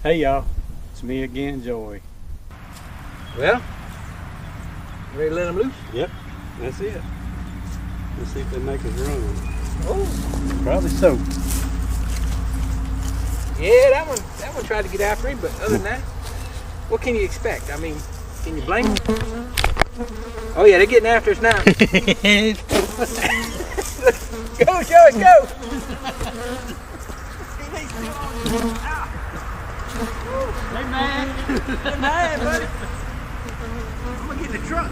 Hey y'all, it's me again, Joey. Well, ready to let them loose? Yep, that's it. Let's see if they make us run. Oh, Probably so. yeah, that one tried to get after him, but other than that, what can you expect? I mean, can you blame them? Oh yeah, they're getting after us now. Go, Joey, go! Hey man! Good night, buddy. I'm gonna get in the truck.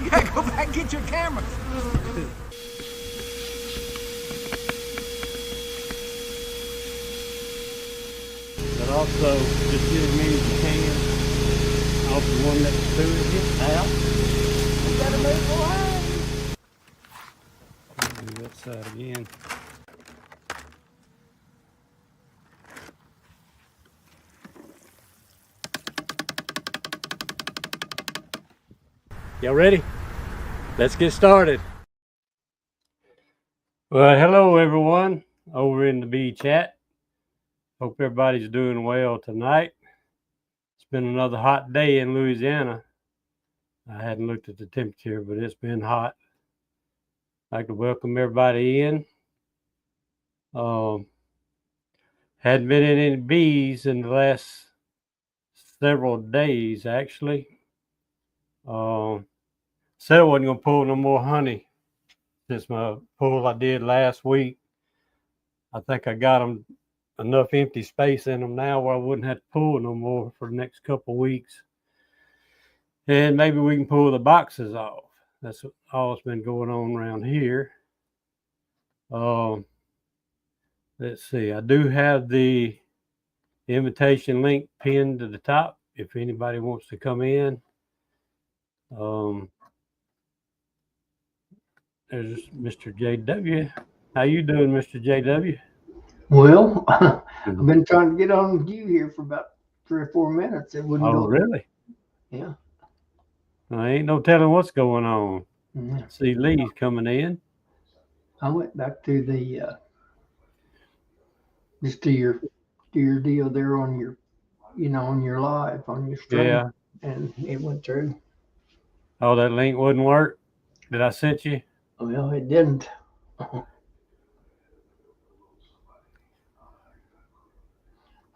You gotta go back and get your camera. But also, just get as many as you can off the one that's through it gets out. We gotta move away. Do that side again. Y'all ready? Let's get started. Well, hello everyone over in the bee chat. Hope everybody's doing well tonight. It's been another hot day in Louisiana. I hadn't looked at the temperature, but it's been hot. I'd like to welcome everybody in. Hadn't been in any bees in the last several days, actually. Said I wasn't going to pull no more honey since my pull I did last week. I think I got them enough empty space in them now where I wouldn't have to pull no more for the next couple of weeks. And maybe we can pull the boxes off. That's all that's been going on around here. Let's see. I do have the invitation link pinned to the top if anybody wants to come in. There's Mr. JW. How you doing, Mr. JW? Well, I've been trying to get on with you here for about 3 or 4 minutes. It wouldn't go. Oh, really? Yeah. I ain't no telling what's going on. Yeah. See Lee's coming in. I went back to the just to your deal there on your on your live on your stream. Yeah. And it went through. Oh, that link wouldn't work that I sent you? Well, it didn't. I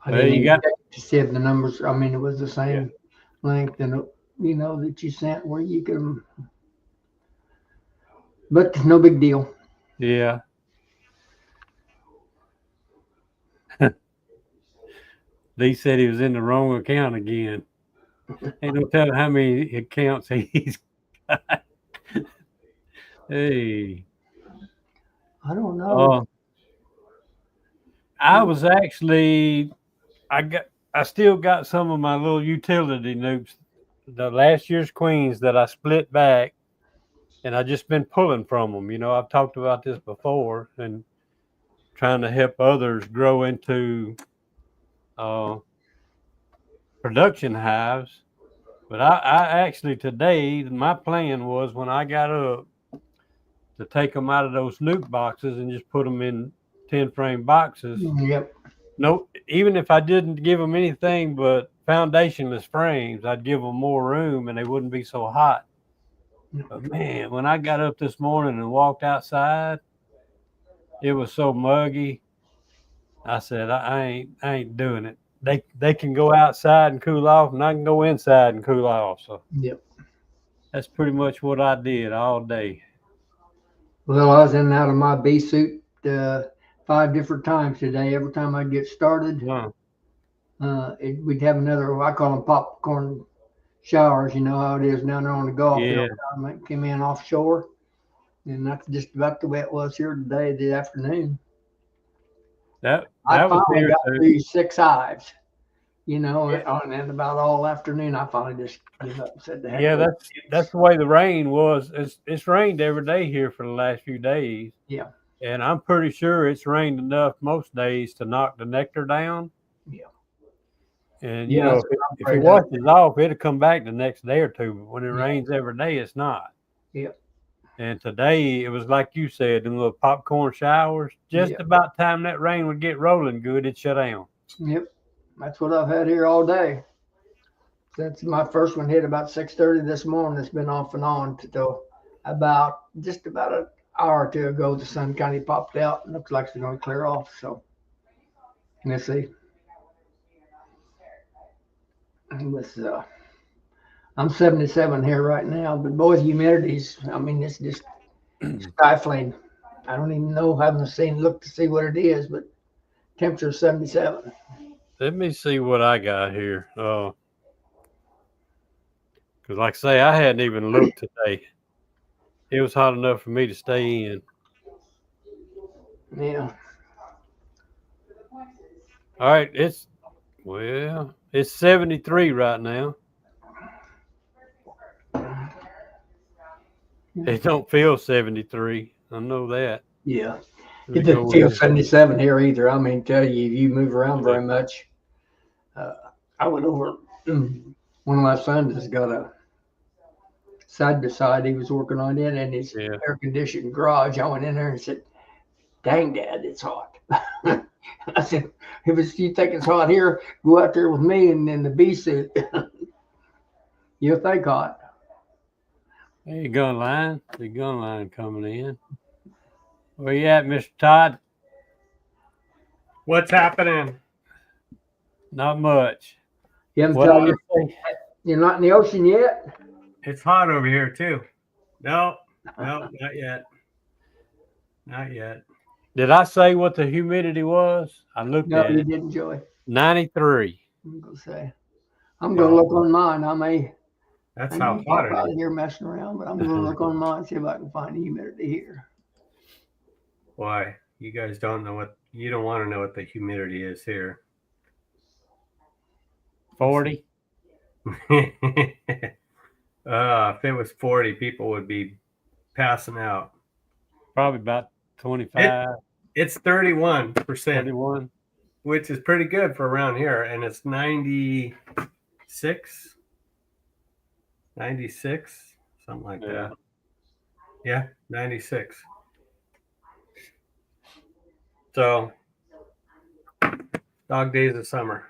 Well, didn't you even got check to see if the numbers. I mean, it was the same link that that you sent where you could. But no big deal. yeah. Lee said he was in the wrong account again. Ain't no telling how many accounts he's got. Hey. I don't know. I was actually I still got some of my little utility nukes, the last year's queens that I split back, and I just been pulling from them. You know, I've talked about this before and trying to help others grow into production hives. But I actually today, my plan was when I got up to take them out of those nuke boxes and just put them in 10 frame boxes. Yep. No, even if I didn't give them anything but foundationless frames, I'd give them more room and they wouldn't be so hot. But man, when I got up this morning and walked outside, it was so muggy. I said, I ain't doing it. They can go outside and cool off, and I can go inside and cool off. So Yep. that's pretty much what I did all day. Well, I was in and out of my bee suit 5 different times today. Every time I'd get started, Wow. we'd have another, I call them popcorn showers. You know how it is down there on the golf field. I came in offshore, and that's just about the way it was here today, the afternoon. That I was finally here got too. through 6 hives, and about all afternoon, I finally just gave up and said, the heck with it. That's the way the rain was. It's rained every day here for the last few days. Yeah. And I'm pretty sure it's rained enough most days to knock the nectar down. Yeah. And Yeah, if it washes off, it'll come back the next day or two. But when it Yeah. rains every day, it's not. Yeah. And today it was like you said, them little popcorn showers. Just about time that rain would get rolling good, it'd shut down. Yep. That's what I've had here all day. Since my first one hit about 6:30 this morning, it's been off and on till about just about an hour or two ago. The sun kind of popped out and looks like it's going to clear off. So let's see. This, I'm 77 here right now, but boy, the humidity's, I mean, it's just stifling. I don't even know, haven't seen, look to see what it is, but temperature 77. Let me see what I got here. Because like I say, I hadn't even looked today. It was hot enough for me to stay in. Yeah. All right, it's 73 right now. It don't feel 73. I know that. Yeah. Let It me doesn't go feel in. 77 here either. I mean, tell you, if you move around very much, I went over, one of my sons has got a side by side he was working on it in his Yeah. air conditioned garage. I went in there and said, "Dang, Dad, it's hot." I said, if you think it's hot here, go out there with me and in the bee suit. You'll think hot. Hey, gun line. The gun line coming in. Where you at, Mr. Todd? What's happening? Not much. You haven't What tried I it? say? You're not in the ocean yet? It's hot over here too. No, not yet. Not yet. Did I say what the humidity was? I looked No, at you it. didn't, Joey. 93. I'm gonna say. I'm gonna look on mine. I may That's how hot pop it out is. of here messing around, but I'm gonna look on mine and see if I can find the humidity here. Why? You guys don't know what you don't want to know what the humidity is here. 40. If it was 40, people would be passing out. Probably about 25. It's 31%, 31. which is pretty good for around here, and it's 96, 96, something like that. Yeah, 96. So, dog days of summer.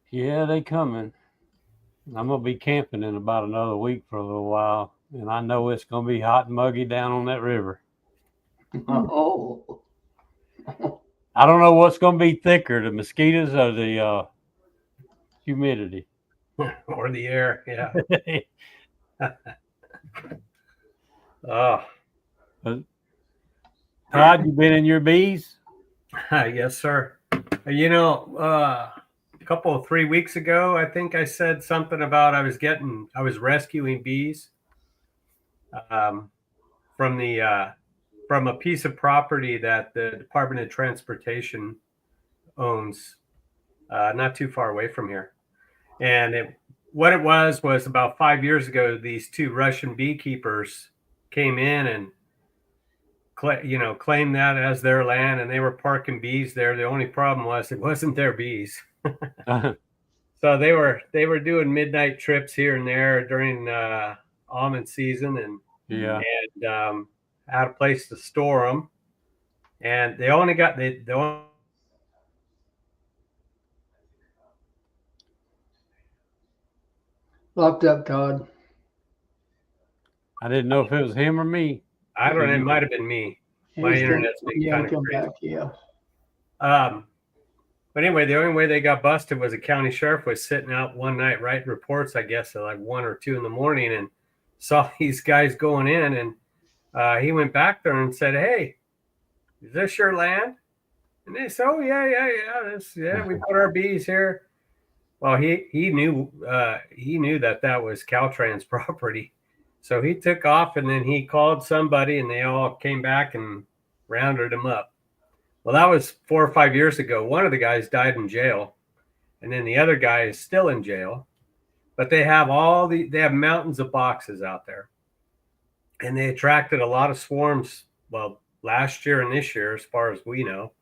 Yeah, they coming. I'm gonna be camping in about another week for a little while, and I know it's gonna be hot and muggy down on that river. Oh, I don't know what's gonna be thicker, the mosquitoes or the humidity. Or the air, yeah. Oh, Todd, you been in your bees? yes, sir. You know, a couple of 3 weeks ago, I think I said something about I was rescuing bees from from a piece of property that the Department of Transportation owns, not too far away from here. And what it was about 5 years ago, these two Russian beekeepers came in and claimed that as their land, and they were parking bees there. The only problem was it wasn't their bees. So they were doing midnight trips here and there during almond season, and Yeah. had a place to store them. And they only got the only locked up, Todd. I didn't know if it was him or me. I don't know, it might have been me. My internet's been kind of come crazy. back, yeah. But anyway, the only way they got busted was a county sheriff was sitting out one night writing reports, I guess, at like 1 or 2 in the morning, and saw these guys going in. And he went back there and said, "Hey, is this your land?" And they said, "Oh, yeah. We put our bees here." Well, he knew that was Caltrans property. So he took off, and then he called somebody, and they all came back and rounded him up. Well, that was 4 or 5 years ago. One of the guys died in jail, and then the other guy is still in jail. But they have they have mountains of boxes out there, and they attracted a lot of swarms. Well, last year and this year, as far as we know.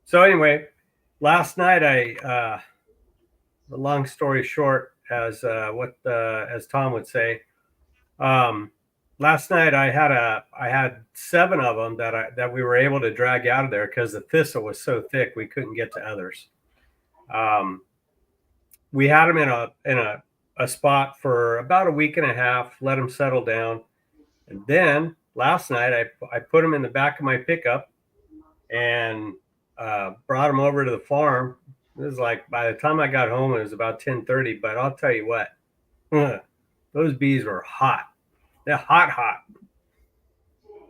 So anyway, last night the long story short, as Tom would say, last night I had 7 of them that we were able to drag out of there because the thistle was so thick we couldn't get to others. We had them in a spot for about a week and a half, let them settle down, and then last night I put them in the back of my pickup and brought them over to the farm. It was like by the time I got home it was about 10:30. But I'll tell you what, those bees were hot. They're hot.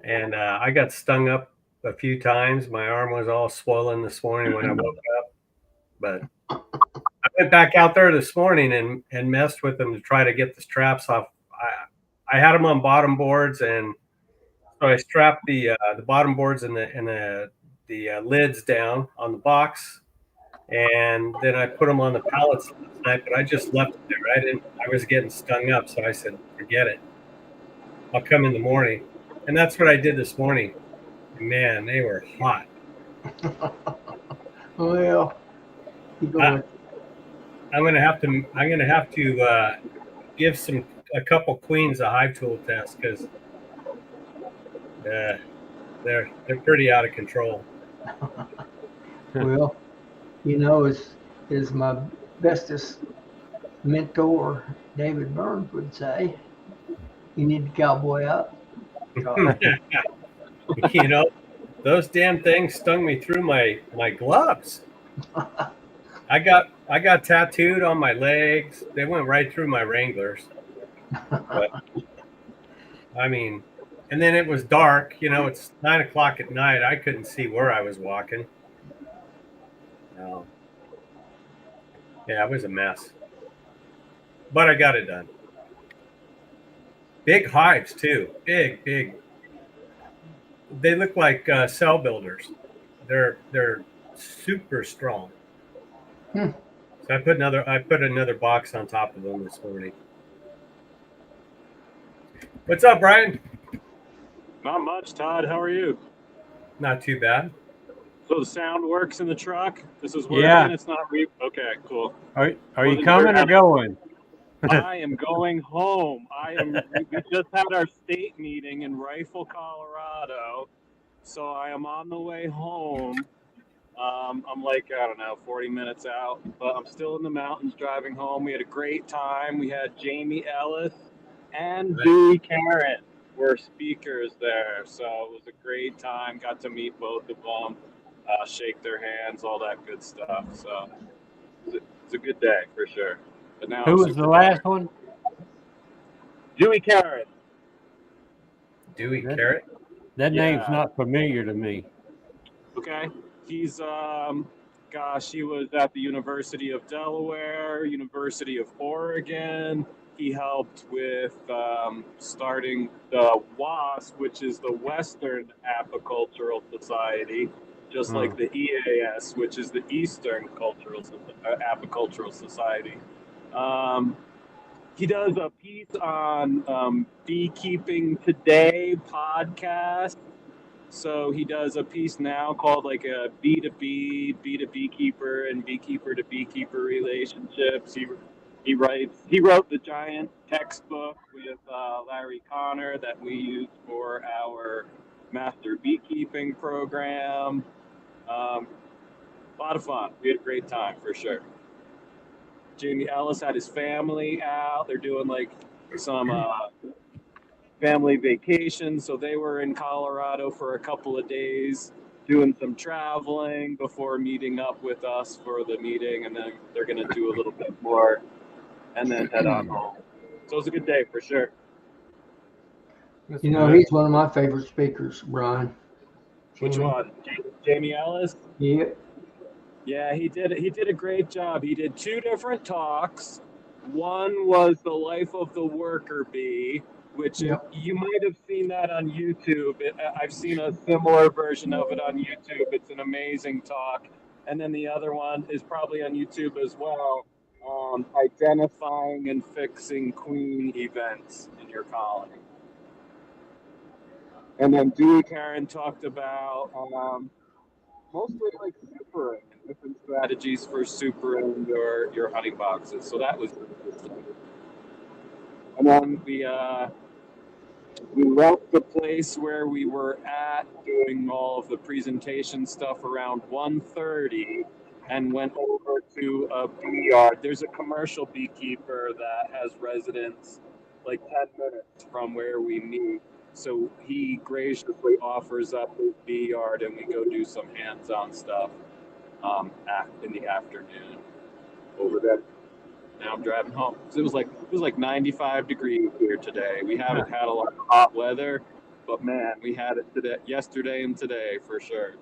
And I got stung up a few times. My arm was all swollen this morning when I woke up. But I went back out there this morning and messed with them to try to get the straps off. I had them on bottom boards, and so I strapped the bottom boards and the lids down on the box, and then I put them on the pallets last night. But I just left it there. I was getting stung up, so I said, forget it. I'll come in the morning. And that's what I did this morning. Man, they were hot. Well, keep going. I'm gonna have to give a couple queens a hive tool test because they're pretty out of control. Well, as my bestest mentor David Burns would say, you need to cowboy up. Those damn things stung me through my gloves. I got tattooed on my legs. They went right through my Wranglers. But, I mean, and then it was dark. It's 9 o'clock at night. I couldn't see where I was walking. Yeah, it was a mess. But I got it done. Big hives too. Big. They look like cell builders. They're super strong. So I put another box on top of them this morning. What's up, Brian? Not much, Todd. How are you? Not too bad. So the sound works in the truck. This is working. Yeah. It's not okay. Cool. Are you coming or going? I am going home. We just had our state meeting in Rifle, Colorado, so I am on the way home. I'm like, I don't know, 40 minutes out, but I'm still in the mountains driving home. We had a great time. We had Jamie Ellis and Dewey Karen were speakers there, so it was a great time. Got to meet both of them, shake their hands, all that good stuff. So it's a good day for sure. But now Who was the last one? Dewey Karen. Dewey Carrot? That name's not familiar to me. Okay. He's, he was at the University of Delaware, University of Oregon. He helped with starting the WASP, which is the Western Apicultural Society, just like the EAS, which is the Eastern Apicultural Society. He does a piece on Beekeeping Today podcast. So he does a piece now called like a B2B, beekeeper and beekeeper to beekeeper relationships. He wrote the giant textbook with Larry Connor that we use for our master beekeeping program. A lot of fun. We had a great time for sure. Jamie Ellis had his family out. They're doing like some family vacation, so they were in Colorado for a couple of days doing some traveling before meeting up with us for the meeting, and then they're going to do a little bit more and then head on home. So it was a good day for sure. He's one of my favorite speakers, Brian. Which one? Jamie Ellis? Yeah. Yeah, he did a great job. He did 2 different talks. One was the life of the worker bee, which you might have seen that on YouTube. I've seen a similar version of it on YouTube. It's an amazing talk. And then the other one is probably on YouTube as well, identifying and fixing queen events in your colony. And then Dewey Karen talked about mostly like supering and different strategies for supering your honey boxes. So that was interesting. And then We left the place where we were at doing all of the presentation stuff around 1:30 and went over to a bee yard. There's a commercial beekeeper that has residents like 10 minutes from where we meet. So he graciously offers up his bee yard and we go do some hands-on stuff in the afternoon over there. Now I'm driving home. So it was like 95 degrees here today. We haven't had a lot of hot weather, but man, we had it today, yesterday and today for sure.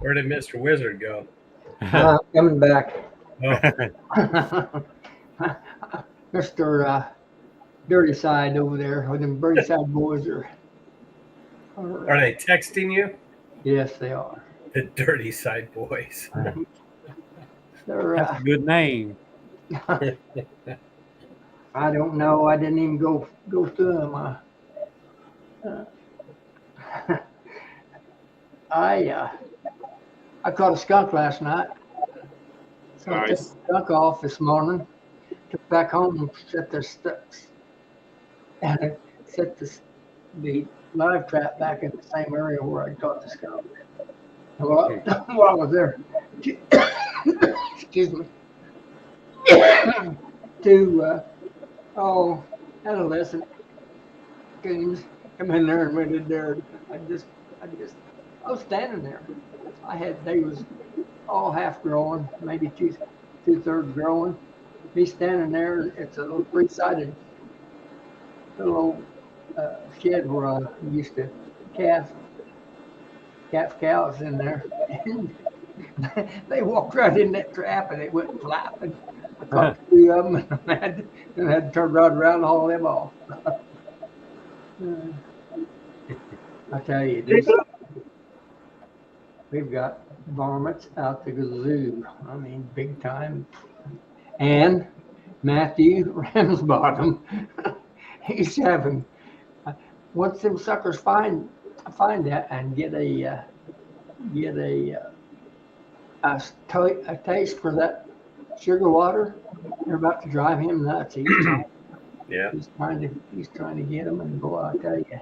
Where did Mr. Wizard go? Coming back. Oh, Mr. Dirty Side over there, or them Dirty Side boys are they texting you? yes, they are. The Dirty Side Boys. They're That's a good name. I don't know. I didn't even go through them. I caught a skunk last night. So I took the Nice. skunk off this morning. Took back home and set the live trap back in the same area where I caught the skunk. While I was there, excuse me, two adolescent coons come in there and went in there. I was standing there. They was all half growing, maybe two-thirds growing. Me standing there. It's a little three-sided little old shed where I used to calf cows in there. And they walked right in that trap and it went flapping. I caught three of them and I had to turn right around and haul them off. I tell you, we've got varmints out the zoo. I mean, big time. And Matthew Ramsbottom, he's having, once them suckers find that and get a taste for that sugar water, they're about to drive him nuts. He's trying to get them, and boy, I tell you,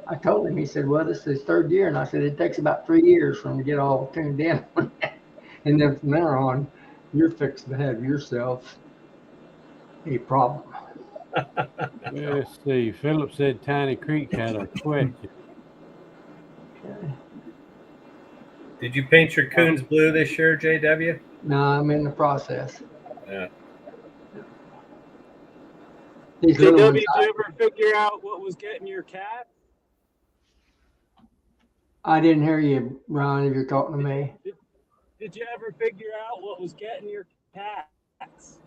I told him, he said, well, this is his third year, and I said, it takes about 3 years for him to get all tuned in. And then from there on, you're fixing to have yourself a problem. Let's see. Philip said Tiny Creek had a question. Did you paint your coons blue this year, JW? No, I'm in the process. Yeah. These Did little ones, you ever figure out what was getting your cat? I didn't hear you, Ron, if you're talking to me. Did you ever figure out what was getting your cats?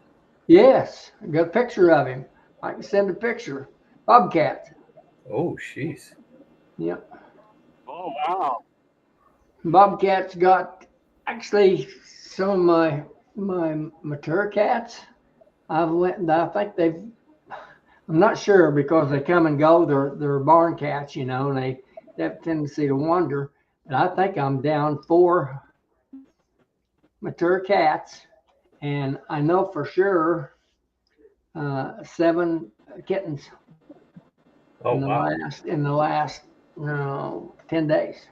Yes, I got a picture of him. I can send a picture. Bobcat. Oh, jeez. Yep. Oh, wow. Bobcat's got actually some of my mature cats. I think I'm not sure because they come and go. They're barn cats, and they have a tendency to wander. But I think I'm down 4 mature cats, and I know for sure 7 kittens Oh, in the last 10 days.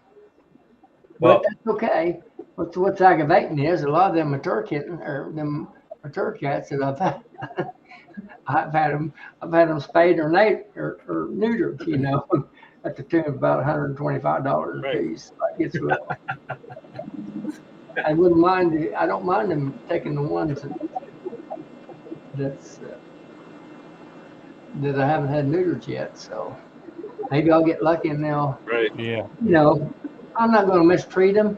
Well, But that's okay. What's aggravating is a lot of them mature kittens or them mature cats that I've had. I've had them spayed or neutered, at the tune of about $125 a piece. It's rough. I don't mind them taking the ones that I haven't had neutered yet. So maybe I'll get lucky and they'll. Right. Yeah. I'm not going to mistreat them,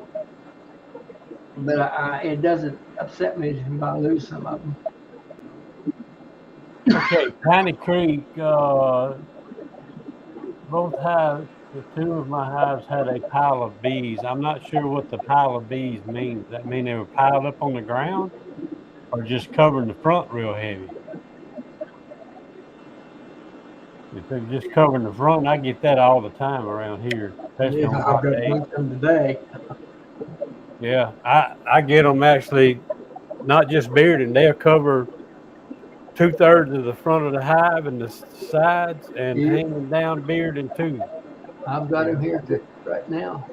but it doesn't upset me if I lose some of them. Okay, Tiny Creek, both hives, the 2 of my hives had a pile of bees. I'm not sure what the pile of bees means. Does that mean they were piled up on the ground or just covering the front real heavy? If they're just covering the front, I get that all the time around here, especially Yeah, on I've hot got a days. bunch of them today. Yeah, I get them actually not just bearding. They'll cover 2/3 of the front of the hive and the sides and Yeah, hanging down bearding too. I've got Yeah. him here right now.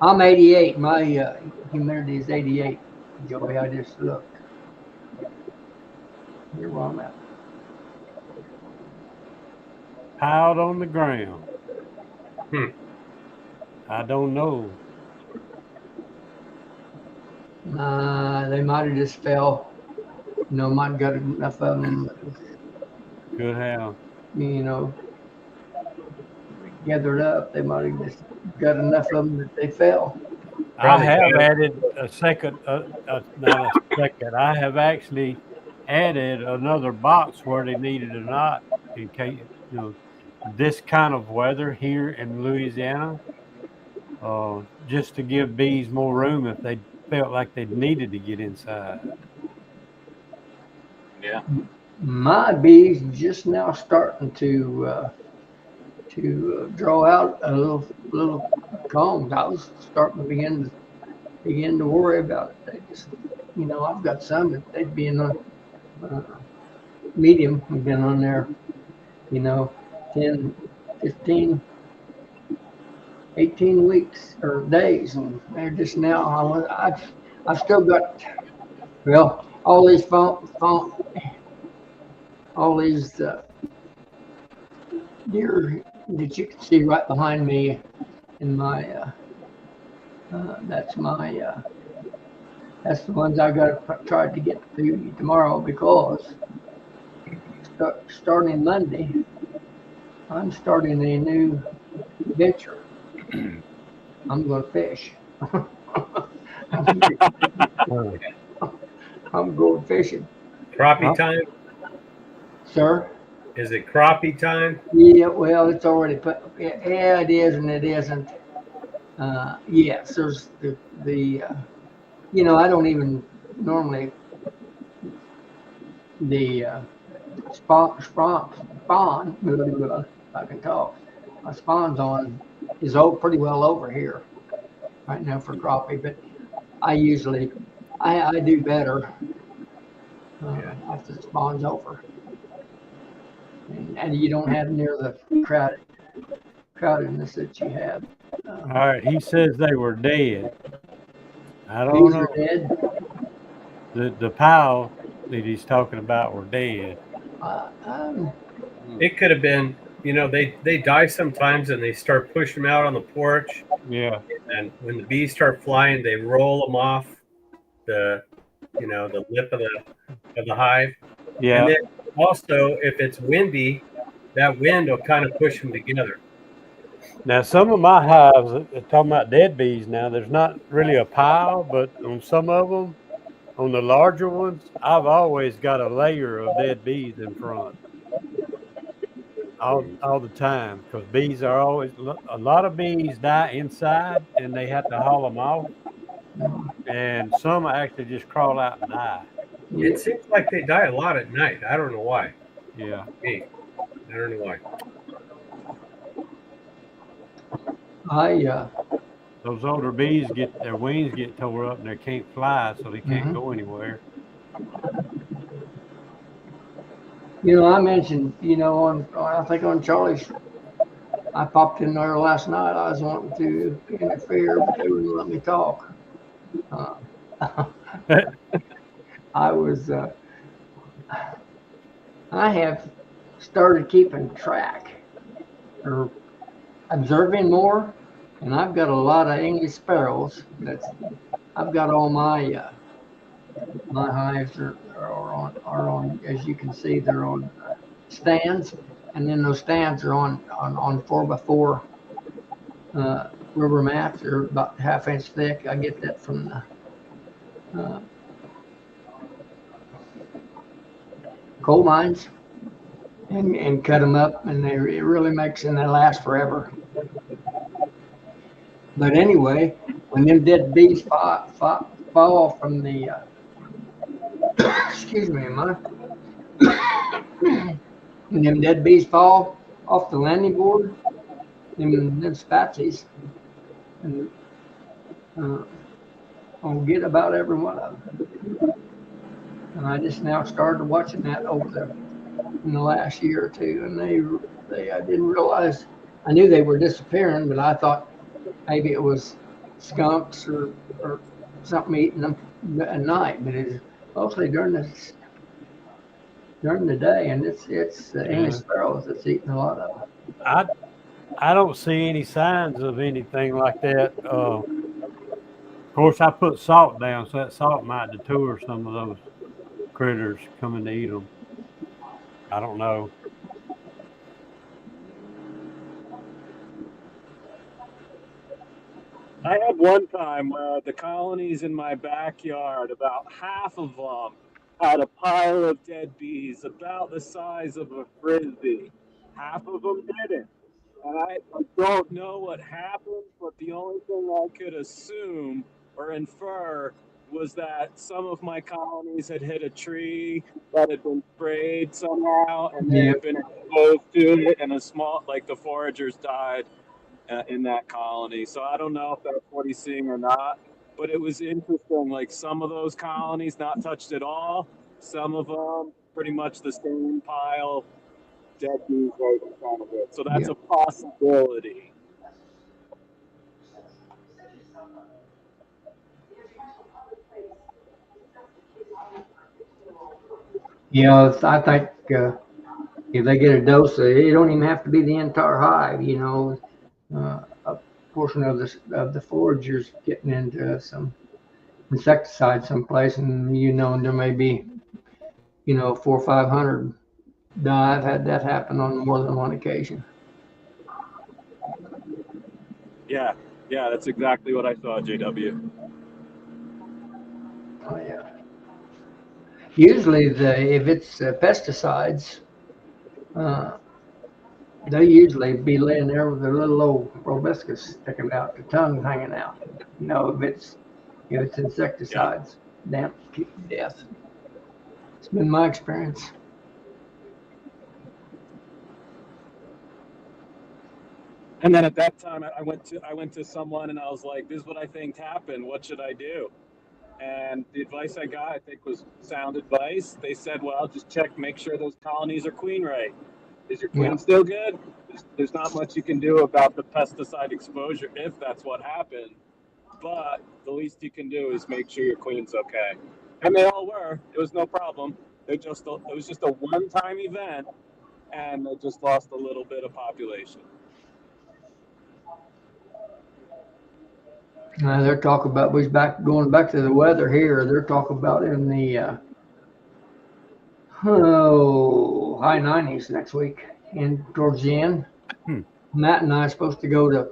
I'm 88. My humidity is 88. Joey, I just looked. Here where I'm at. Piled on the ground. Hmm. I don't know. They might have just fell. You know, might have got enough of them, Could have. you know, gathered up. They might have just got enough of them that they fell. I Probably have better. added a second, not a second. I have actually added another box where they needed or not in case, this kind of weather here in Louisiana, just to give bees more room if they felt like they needed to get inside. Yeah. My bees just now starting to draw out a little combs. I was starting to begin to worry about it. They just, I've got some that they'd be in a medium, have been on there, 10, 15, 18 weeks or days, and they're just now. I've still got, well, all these all these deer that you can see right behind me in my that's the ones I got to try to get to you tomorrow, because starting Monday I'm starting a new venture. I'm going to fish. I'm going fishing, Crappie time? sir. Is it crappie time? Yeah, well, it's already put. Yeah, it is and it isn't. Yes, there's the I don't even normally the spawn. If I can talk. My spawn's on is pretty well over here right now for crappie, but I usually I do better after the spawn's over, and you don't have near the crowdedness that you have. All right, he says they were dead. I don't Bees know. are dead. The pile that he's talking about were dead. Um, It could have been, they die sometimes and they start pushing them out on the porch. Yeah. And when the bees start flying, they roll them off the, the lip of the hive. Yeah. And then also, if it's windy, that wind will kind of push them together. Now, some of my hives, talking about dead bees now, there's not really a pile, but on some of them, on the larger ones, I've always got a layer of dead bees in front. All the time, because bees are always, a lot of bees die inside and they have to haul them off. And some actually just crawl out and die. It seems like they die a lot at night. I don't know why. Yeah. I don't know I Those older bees their wings get tore up and they can't fly, so they can't go anywhere. I mentioned, I think on Charlie's, I popped in there last night. I was wanting to interfere, but they wouldn't let me talk. I have started keeping track or observing more, and I've got a lot of English sparrows. I've got all my my hives are on, as you can see, they're on stands, and then those stands are on 4x4 rubber mats. They're about ½ inch thick. I get that from the coal mines, and cut them up, and it really makes, and they last forever. But anyway, when them dead bees fall from the excuse me, And them dead bees fall off the landing board, them spatsies, and I'll get about every one of them. And I just now started watching that in the last year or two, and I didn't realize, I knew they were disappearing, but I thought maybe it was skunks or something eating them at night, but it's mostly during the day, and it's the English sparrows that's eating a lot of them. I don't see any signs of anything like that. Of course, I put salt down, so that salt might deter some of those critters coming to eat them. I don't know. I had one time where the colonies in my backyard, about half of them had a pile of dead bees about the size of a frisbee. Half of them didn't. And I don't know what happened, but the only thing I could assume or infer was that some of my colonies had hit a tree that had been sprayed somehow, and they Yeah, had been exposed to it, and like the foragers died in that colony. So I don't know if that's what he's seeing or not, but it was interesting. Like some of those colonies not touched at all, some of them pretty much the same pile, dead bees right in front of it. So that's yeah. a possibility. I think if they get a dose, it don't even have to be the entire hive. A portion of the foragers getting into some insecticide someplace, and there may be 400 or 500 die. I've had that happen on more than one occasion. Yeah, yeah, that's exactly what I saw, JW. Oh yeah. Usually, if it's pesticides, uh, they usually be laying there with their little old proboscis sticking out, the tongue hanging out. If it's Yeah. insecticides, damn, keep them death. It's been my experience. And then at that time, I went to someone and I was like, "This is what I think happened. What should I do?" And the advice I got, I think, was sound advice. They said, "Well, just check, make sure those colonies are queen right. Is your Yeah, queen still good? There's not much you can do about the pesticide exposure if that's what happened, but the least you can do is make sure your queen's okay." And they all were. It was no problem. It was just a one-time event, and they just lost a little bit of population. they're talking about going back to the weather here. They're talking about in the high 90s next week, and towards the end. Hmm. Matt and I are supposed to go to.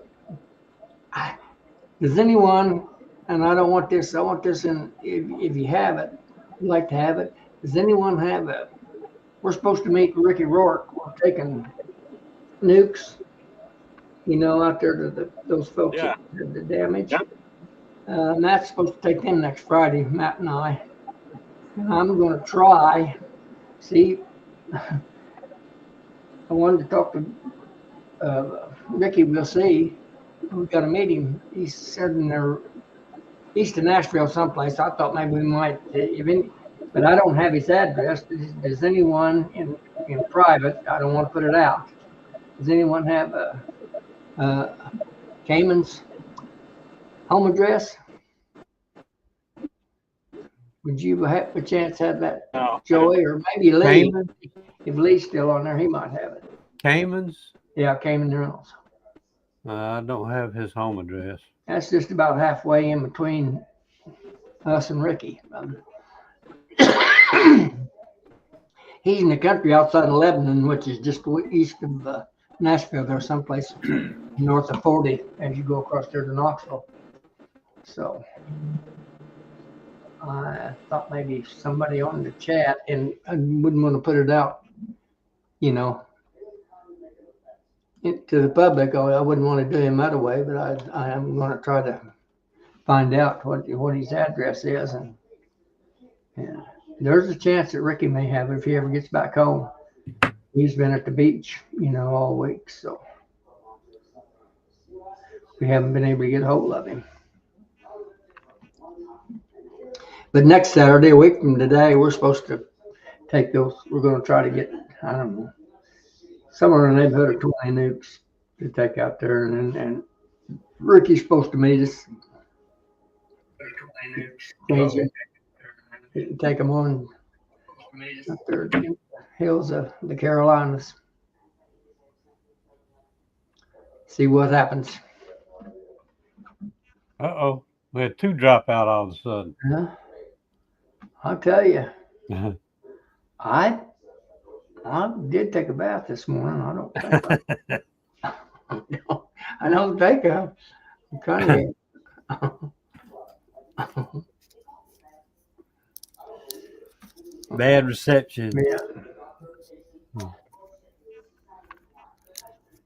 Does anyone? And I don't want this. I want this in. If you have it, you'd like to have it. Does anyone have it? We're supposed to meet Ricky Rourke. We're taking nukes, out there to those folks Yeah. that did the damage. Yeah. Matt's supposed to take them next Friday, Matt and I. And I'm going to try. See, I wanted to talk to Ricky. We'll see. We've got to meet him. He's sitting there east of Nashville someplace. I thought maybe we might, but I don't have his address. Does anyone in private, I don't want to put it out, does anyone have Cayman's home address? Would you have a chance to have that, No. Joey, or maybe Lee? Cayman? If Lee's still on there, he might have it. Caymans? Yeah, Cayman Reynolds. I don't have his home address. That's just about halfway in between us and Ricky. He's in the country outside of Lebanon, which is just east of Nashville. There's someplace north of 40 as you go across there to Knoxville. So I thought maybe somebody on the chat, and I wouldn't want to put it out, to the public. I wouldn't want to do him that way, but I am going to try to find out what his address is, and there's a chance that Ricky may have it if he ever gets back home. He's been at the beach, all week, so we haven't been able to get a hold of him. But next Saturday, a week from today, we're supposed to take those. We're going to try to get, I don't know, somewhere in the neighborhood of 20 nukes to take out there, and Ricky's supposed to meet us. Take them on up there in the hills of the Carolinas. See what happens. Uh-oh. We had 2 drop out all of a sudden. Yeah. I'll tell you, I did take a bath this morning. I don't think I don't think I'm kind of Bad reception. yeah.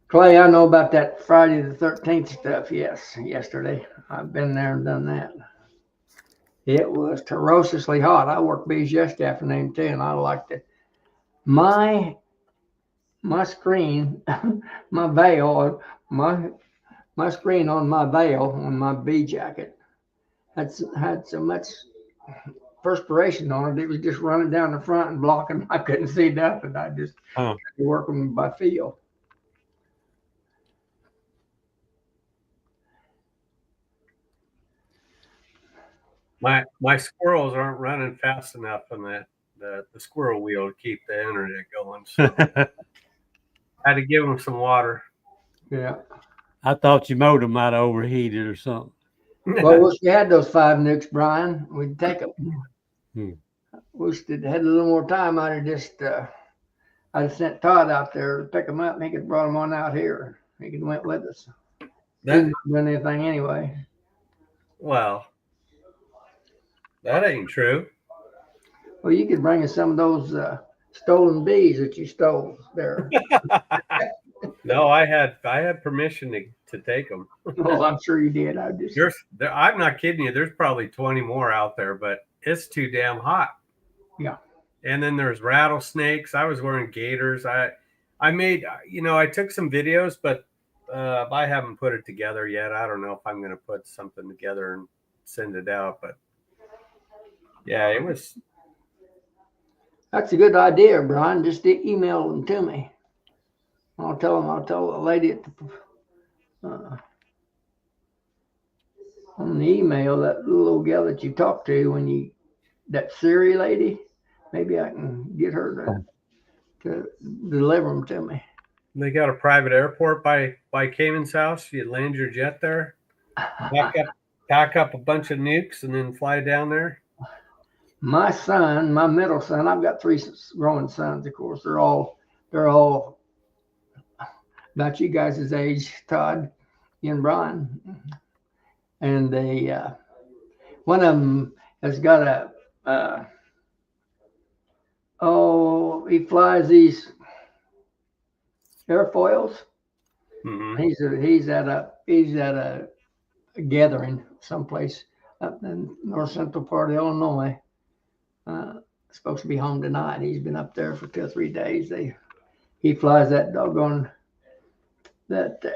Clay, I know about that Friday the 13th stuff. Yes, yesterday. I've been there and done that. It was ferociously hot. I worked bees yesterday afternoon too, and I liked it. My screen, my veil, my screen on my veil on my bee jacket had so much perspiration on it. It was just running down the front and blocking. I couldn't see nothing. I just working by feel. My squirrels aren't running fast enough on the squirrel wheel to keep the internet going. So I had to give them some water. Yeah. I thought your motor might have overheated or something. Well, wish we had those 5 nukes, Brian. We'd take them. Wish it had a little more time. I'd have sent Todd out there to pick them up, and he could have brought them on out here. He could have went with us. Didn't do anything anyway. Well, that ain't true. Well, you could bring us some of those stolen bees that you stole there. No, I had permission to take them. Well, I'm sure you did. I'm not kidding you. There's probably 20 more out there, but it's too damn hot. Yeah. And then there's rattlesnakes. I was wearing gaiters. I took some videos, but I haven't put it together yet. I don't know if I'm going to put something together and send it out, but yeah, it was. That's a good idea, Brian. Just email them to me. I'll tell the lady at on the email, that little gal that you talked to that Siri lady, maybe I can get her to deliver them to me. They got a private airport by Cayman's house. You land your jet there, pack up a bunch of nukes, and then fly down there. My son, my middle son, I've got 3 growing sons, of course. They're all about you guys' age, Todd and Brian. And one of them has got he flies these airfoils. Mm-hmm. He's at a gathering someplace up in north central part of Illinois. Supposed to be home tonight. He's been up there for 2 or 3 days. He flies that doggone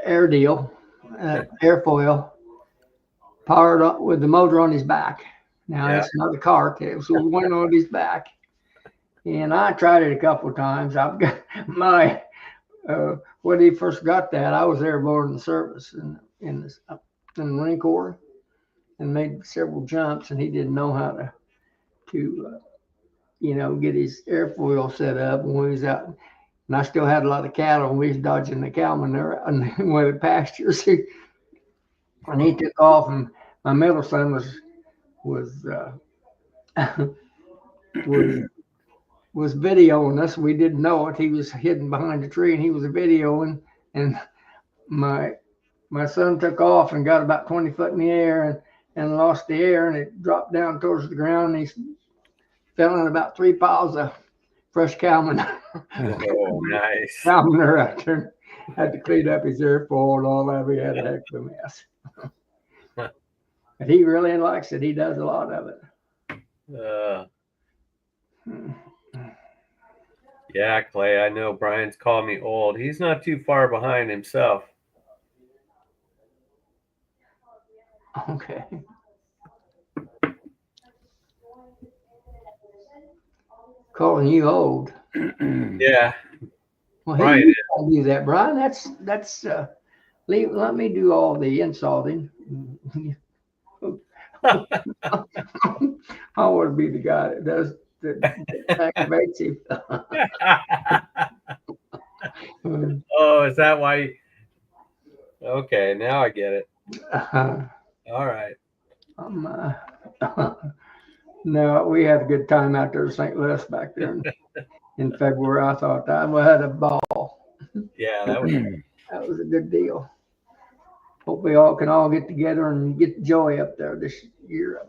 air deal, airfoil, powered up with the motor on his back. Now it's not a cart; it was one on his back. And I tried it a couple of times. I've got my when he first got that, I was airborne in the service in the Marine Corps, and made several jumps, and he didn't know how to get his airfoil set up when we was out. And I still had a lot of cattle, and we was dodging the cowmen there in one of the pastures. And he took off, and my middle son was videoing us. We didn't know it. He was hidden behind a tree, and he was videoing. And my son took off and got about 20 foot in the air and lost the air, and it dropped down towards the ground. And he fell in about 3 piles of fresh cowman. Oh, nice. Cowman out there. Had to clean up his airfoil and all that. We had a heck of a mess. But he really likes it. He does a lot of it. Yeah, Clay, I know Brian's called me old. He's not too far behind himself. Okay. Calling you old. Yeah, Well, Brian. you don't do that, Brian. That's let me do all the insulting. I want to be the guy that does that aggravates him. Oh, is that why? Okay, now I get it. Uh, All right. no, we had a good time out there in St. Louis back there in February. I thought I had a ball. Yeah, that was. That was a good deal. Hope we all can all get together and get joy up there this year.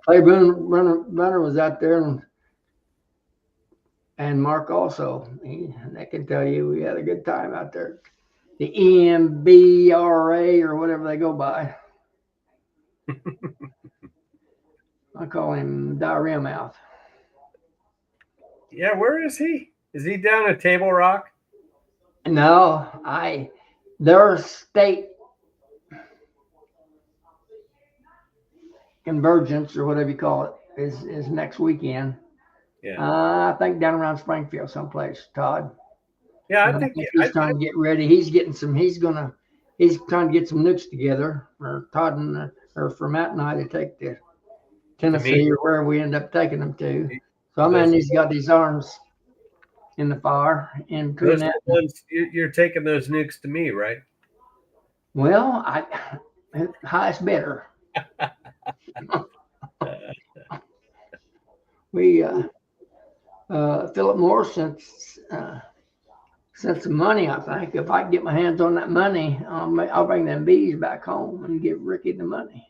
Clay Runner was out there, and Mark also. And they can tell you we had a good time out there. The EMBRA or whatever they go by. I call him Diarrhea Mouth. Yeah, where is he? Is he down at Table Rock? No, their state convergence or whatever you call it is next weekend. Yeah. I think down around Springfield someplace, Todd. Yeah, I think he's trying to get ready. He's trying to get some nukes together for Todd or for Matt and I to take to Tennessee or where we end up taking them to. So I mean, he's got these arms in the fire. And between that, ones, you're taking those nukes to me, right? Well, highest bidder. We Philip Morris sent some money. I think if I can get my hands on that money, I'll bring them bees back home and give Ricky the money.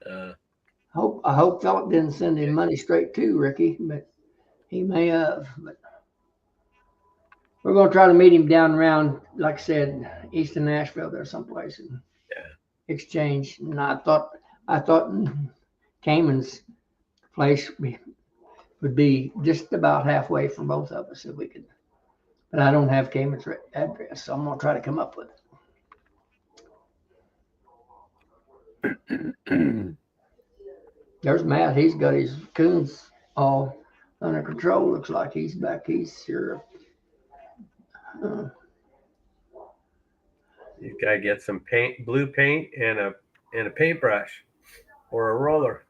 I hope Philip didn't send him money straight to Ricky, but he may have. But we're going to try to meet him down around, like I said, east of Nashville there someplace and exchange. And I thought Cayman's place would be just about halfway for both of us if we could. But I don't have Cayman's address, so I'm going to try to come up with it. There's Matt. He's got his coons all under control. Looks like he's back. He's here. You gotta get some blue paint, and a paintbrush or a roller.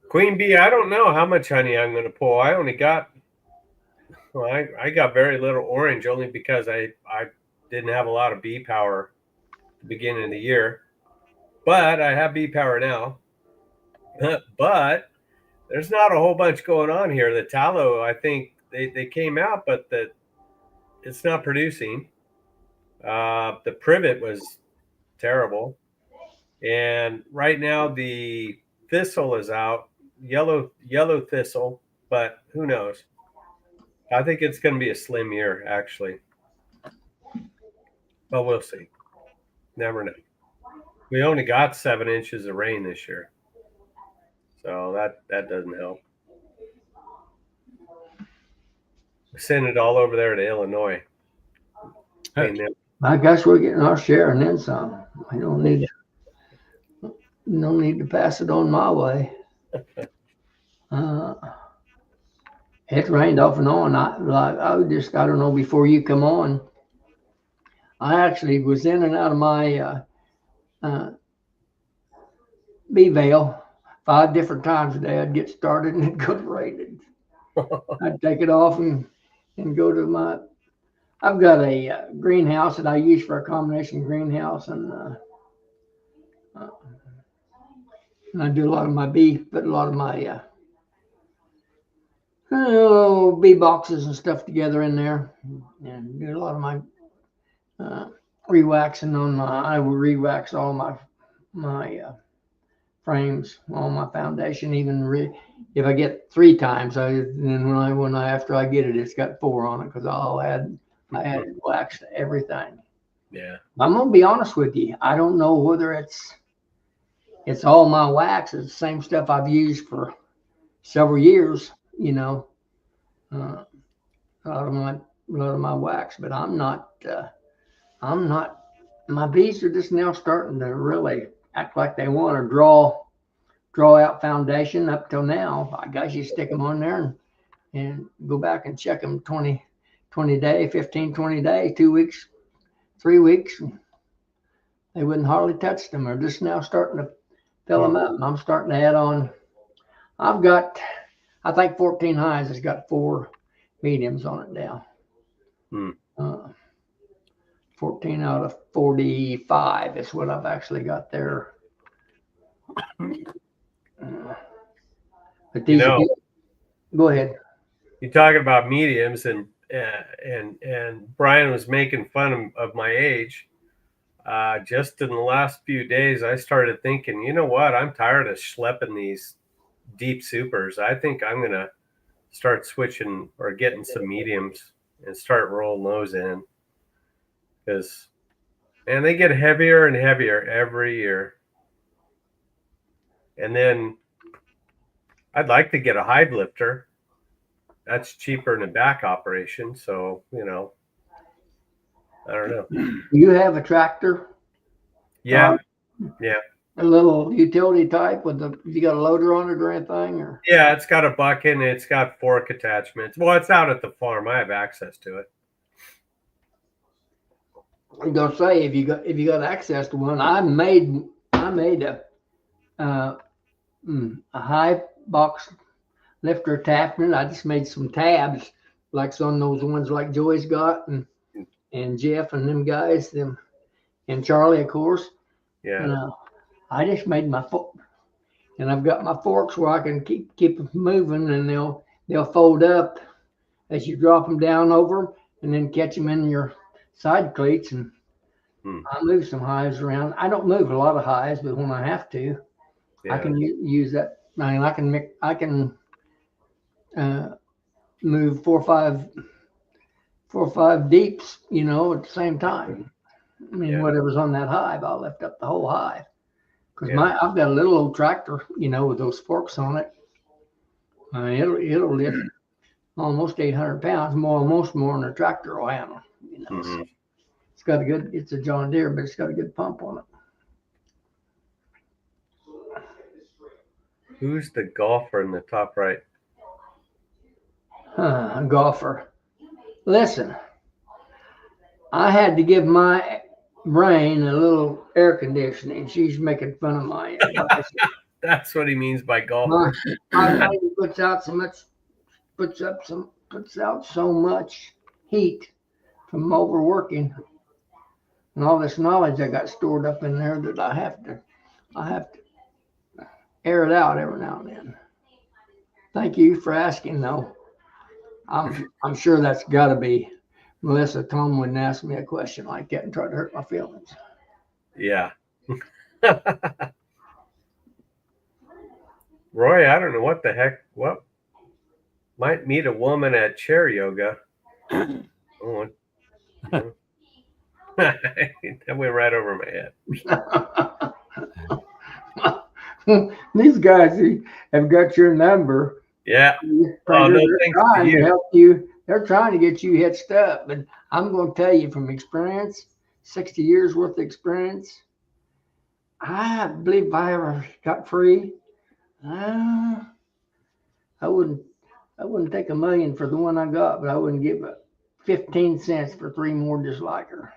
Queen bee, I don't know how much honey I'm going to pull. I only got, I got very little orange only because I didn't have a lot of bee power at the beginning of the year. But I have bee power now. But there's not a whole bunch going on here. The tallow, I think they came out, but it's not producing. The privet was terrible. And right now the thistle is out. Yellow thistle, but who knows? I think it's going to be a slim year, actually. But we'll see. Never know. We only got 7 inches of rain this year, so that doesn't help. We sent it all over there to Illinois. I guess we're getting our share and then some. I don't need to pass it on my way. It rained off and on. I don't know, before you come on, I actually was in and out of my bee veil 5 different times a day. I'd get started and it'd go to rain. I'd take it off and go to I've got a greenhouse that I use for a combination greenhouse, and I do a lot of my put a lot of my bee boxes and stuff together in there, and do a lot of my re-waxing on I will re-wax all my frames, all my foundation, even if I get 3 times, then when I after I get it, it's got 4 on it because I add wax to everything. Yeah, I'm gonna be honest with you. I don't know whether it's it's all my wax. It's the same stuff I've used for several years, you know. A lot of my wax, but I'm not. My bees are just now starting to really act like they want to draw out foundation. Up till now, I guess you stick them on there and go back and check them 20 day, 15, 20 day, 2 weeks, 3 weeks. They wouldn't hardly touch them. They're just now starting to fill them up. And I'm starting to add on. I've got, I think 14 highs has got 4 mediums on it now. 14 out of 45 is what I've actually got there. But these go ahead. You talk about mediums, and Brian was making fun of my age. Just in the last few days, I started thinking, you know what? I'm tired of schlepping these deep supers. I think I'm gonna start switching or getting some mediums and start rolling those in, because man, they get heavier and heavier every year. And then I'd like to get a hive lifter. That's cheaper than a back operation. So, you know, I don't know. You have a tractor? Yeah. Yeah. A little utility type with you got a loader on it or anything? Or? Yeah, it's got a bucket and it's got fork attachments. Well, it's out at the farm. I have access to it. I'm gonna say if you got access to one, I made a hive box lifter attachment. I just made some tabs like on those ones like Joey's got and Jeff and them guys, and Charlie, of course. Yeah. And, I just made my fork, and I've got my forks where I can keep them moving, and they'll fold up as you drop them down over, and then catch them in your side cleats. And I move some hives around. I don't move a lot of hives, but when I have to, I can use that. I mean, I can move 4 or 5 deeps, you know, at the same time. I mean, whatever's on that hive, I'll lift up the whole hive. Because I've got a little old tractor, you know, with those forks on it. I mean, it'll lift almost 800 pounds, almost more than a tractor will handle. You know, so it's got it's a John Deere, but it's got a good pump on it. Who's the golfer in the top right? A golfer. Listen, I had to give my brain a little air conditioning. She's making fun of my. That's what he means by golfer. My brain puts out so much heat from overworking, and all this knowledge I got stored up in there that I have to air it out every now and then. Thank you for asking, though. I'm sure that's got to be. Melissa, Tom wouldn't ask me a question like that and try to hurt my feelings. Yeah. Roy, I don't know what the heck. What might meet a woman at chair yoga. Oh, that went right over my head. These guys have got your number. Yeah. They're trying to help you. They're trying to get you hitched up, but I'm going to tell you from experience, 60 years worth of experience. I believe if I ever got free, I wouldn't take $1 million for the one I got, but I wouldn't give 15 cents for 3 more just like her.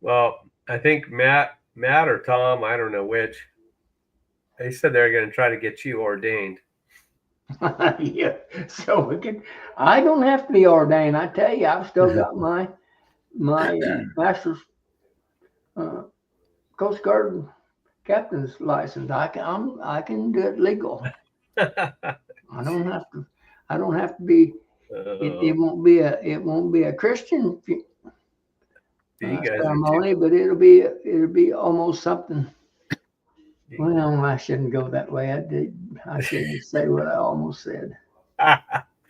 Well, I think Matt or Tom, I don't know which, they said they're going to try to get you ordained. Yeah, so I don't have to be ordained. I tell you, I've still got my master's Coast Guard captain's license. I can do it legal. I don't have to be. It won't be a Christian ceremony, but it'll be almost something. Well, I shouldn't go that way. I shouldn't say what I almost said.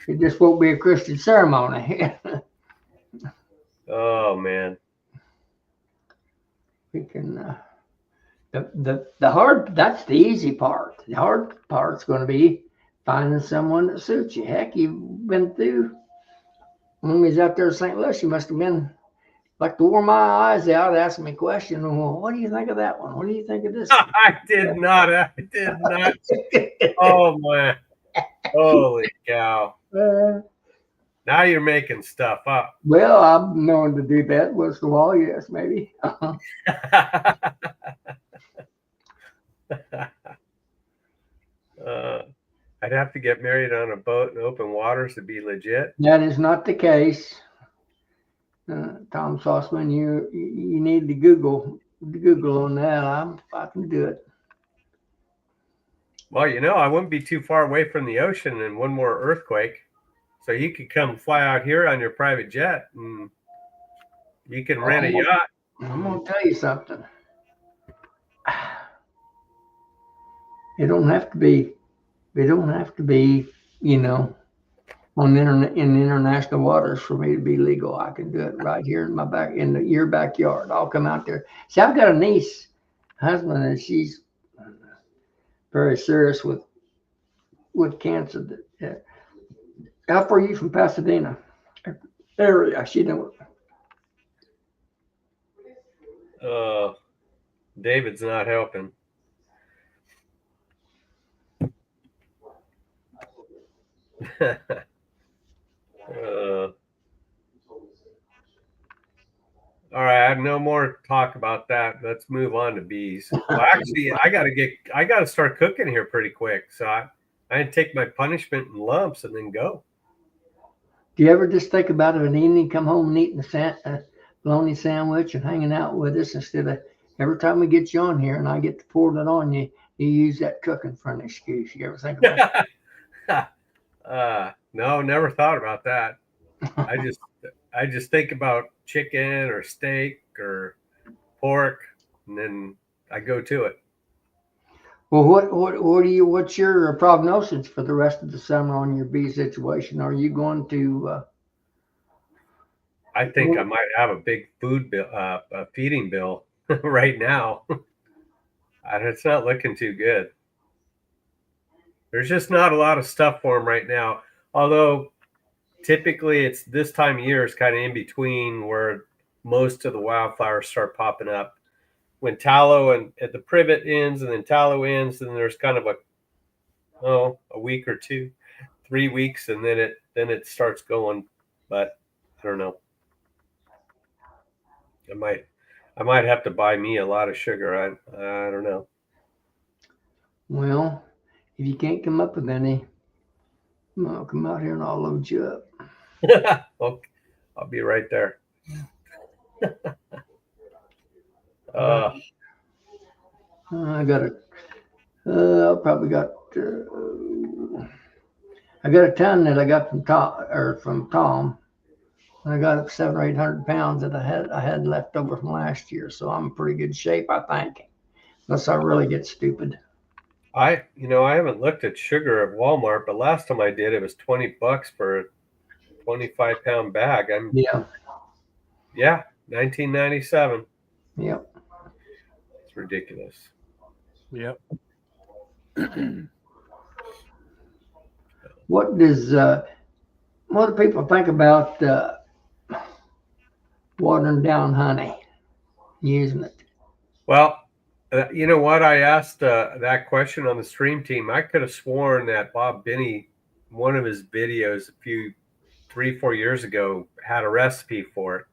It just won't be a Christian ceremony. Oh man. We can. The hard, that's the easy part. The hard part's going to be finding someone that suits you. Heck, you've been through, when we was out there in St. Louis, you must have been like to wore my eyes out asking me questions. Well, what do you think of that one? What do you think of this one? I did not. Oh man. Holy cow. Now you're making stuff up. Well, I'm known to do that once in a while, yes, maybe. I'd have to get married on a boat in open waters to be legit. That is not the case. Tom Sauceman, you need to Google on that. I can do it. Well, I wouldn't be too far away from the ocean and one more earthquake. So you could come fly out here on your private jet and you can rent a yacht. I'm going to tell you something. It don't have to be, on in international waters for me to be legal. I can do it right here in your backyard. I'll come out there. See, I've got a niece, husband, and she's very serious with cancer. How far are you from Pasadena area? She don't. David's not helping. All right, I have no more talk about that. Let's move on to bees. Well, actually, I gotta start cooking here pretty quick. So I take my punishment in lumps and then go. Do you ever just think about it an evening, come home and eating a bologna sandwich and hanging out with us instead of every time we get you on here and I get to pour it on you, you use that cooking for an excuse? You ever think about that? No, never thought about that. I just think about chicken or steak or pork, and then I go to it. Well, what's your prognosis for the rest of the summer on your bee situation? Are you going to? I think I might have a big food bill, a feeding bill right now. And it's not looking too good. There's just not a lot of stuff for them right now. Although typically it's this time of year is kind of in between where most of the wildflowers start popping up. When tallow and at the privet ends and then tallow ends, then there's kind of a week or 2, 3 weeks, and then it starts going. But I don't know. I might have to buy me a lot of sugar. I don't know. Well, if you can't come up with any, I'll come out here and I'll load you up. Okay. I'll be right there. I got I got a ton that I got from Tom. I got 700 or 800 pounds that I had left over from last year, so I'm in pretty good shape, I think, unless I really get stupid. I haven't looked at sugar at Walmart, but last time I did, it was $20 for a 25-pound bag. Yeah, 1997. Yep. It's ridiculous. Yep. What do people think about watering down honey, using it? Well, you know what? I asked that question on the stream team. I could have sworn that Bob Binney, one of his videos 3-4 years ago, had a recipe for it.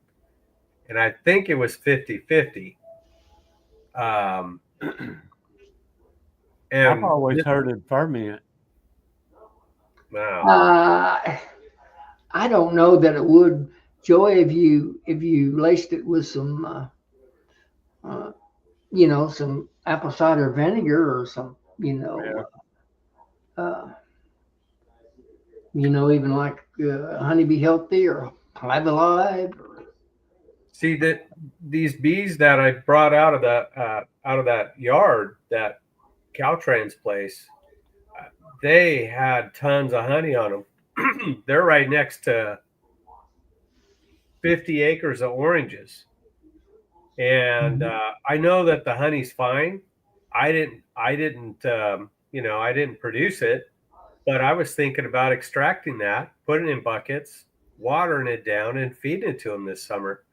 And I think it was 50-50. And I've always heard it ferment. Wow. I don't know that it would, Joy, if you laced it with some some apple cider vinegar or some, even like Honeybee Healthy or Hive Alive. See that these bees that I brought out of that yard, that Caltrans place, they had tons of honey on them. They're right next to 50 acres of oranges. And I know that the honey's fine. I didn't I didn't produce it, but I was thinking about extracting that, putting it in buckets, watering it down, and feeding it to them this summer.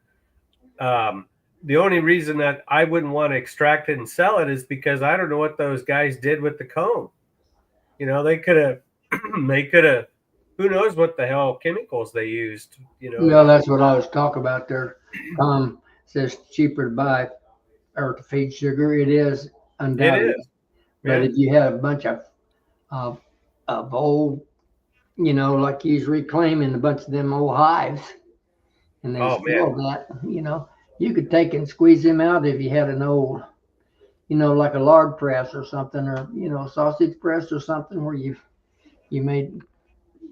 The only reason that I wouldn't want to extract it and sell it is because I don't know what those guys did with the comb. They could have, who knows what the hell chemicals they used, Well, that's what I was talking about there. Says cheaper to buy or to feed sugar. It is It undoubtedly. is. But Yeah. if you had a bunch of old, like he's reclaiming a bunch of them old hives, and they Oh, still that, you could take and squeeze them out if you had an old, like a lard press or something, or sausage press or something where you made.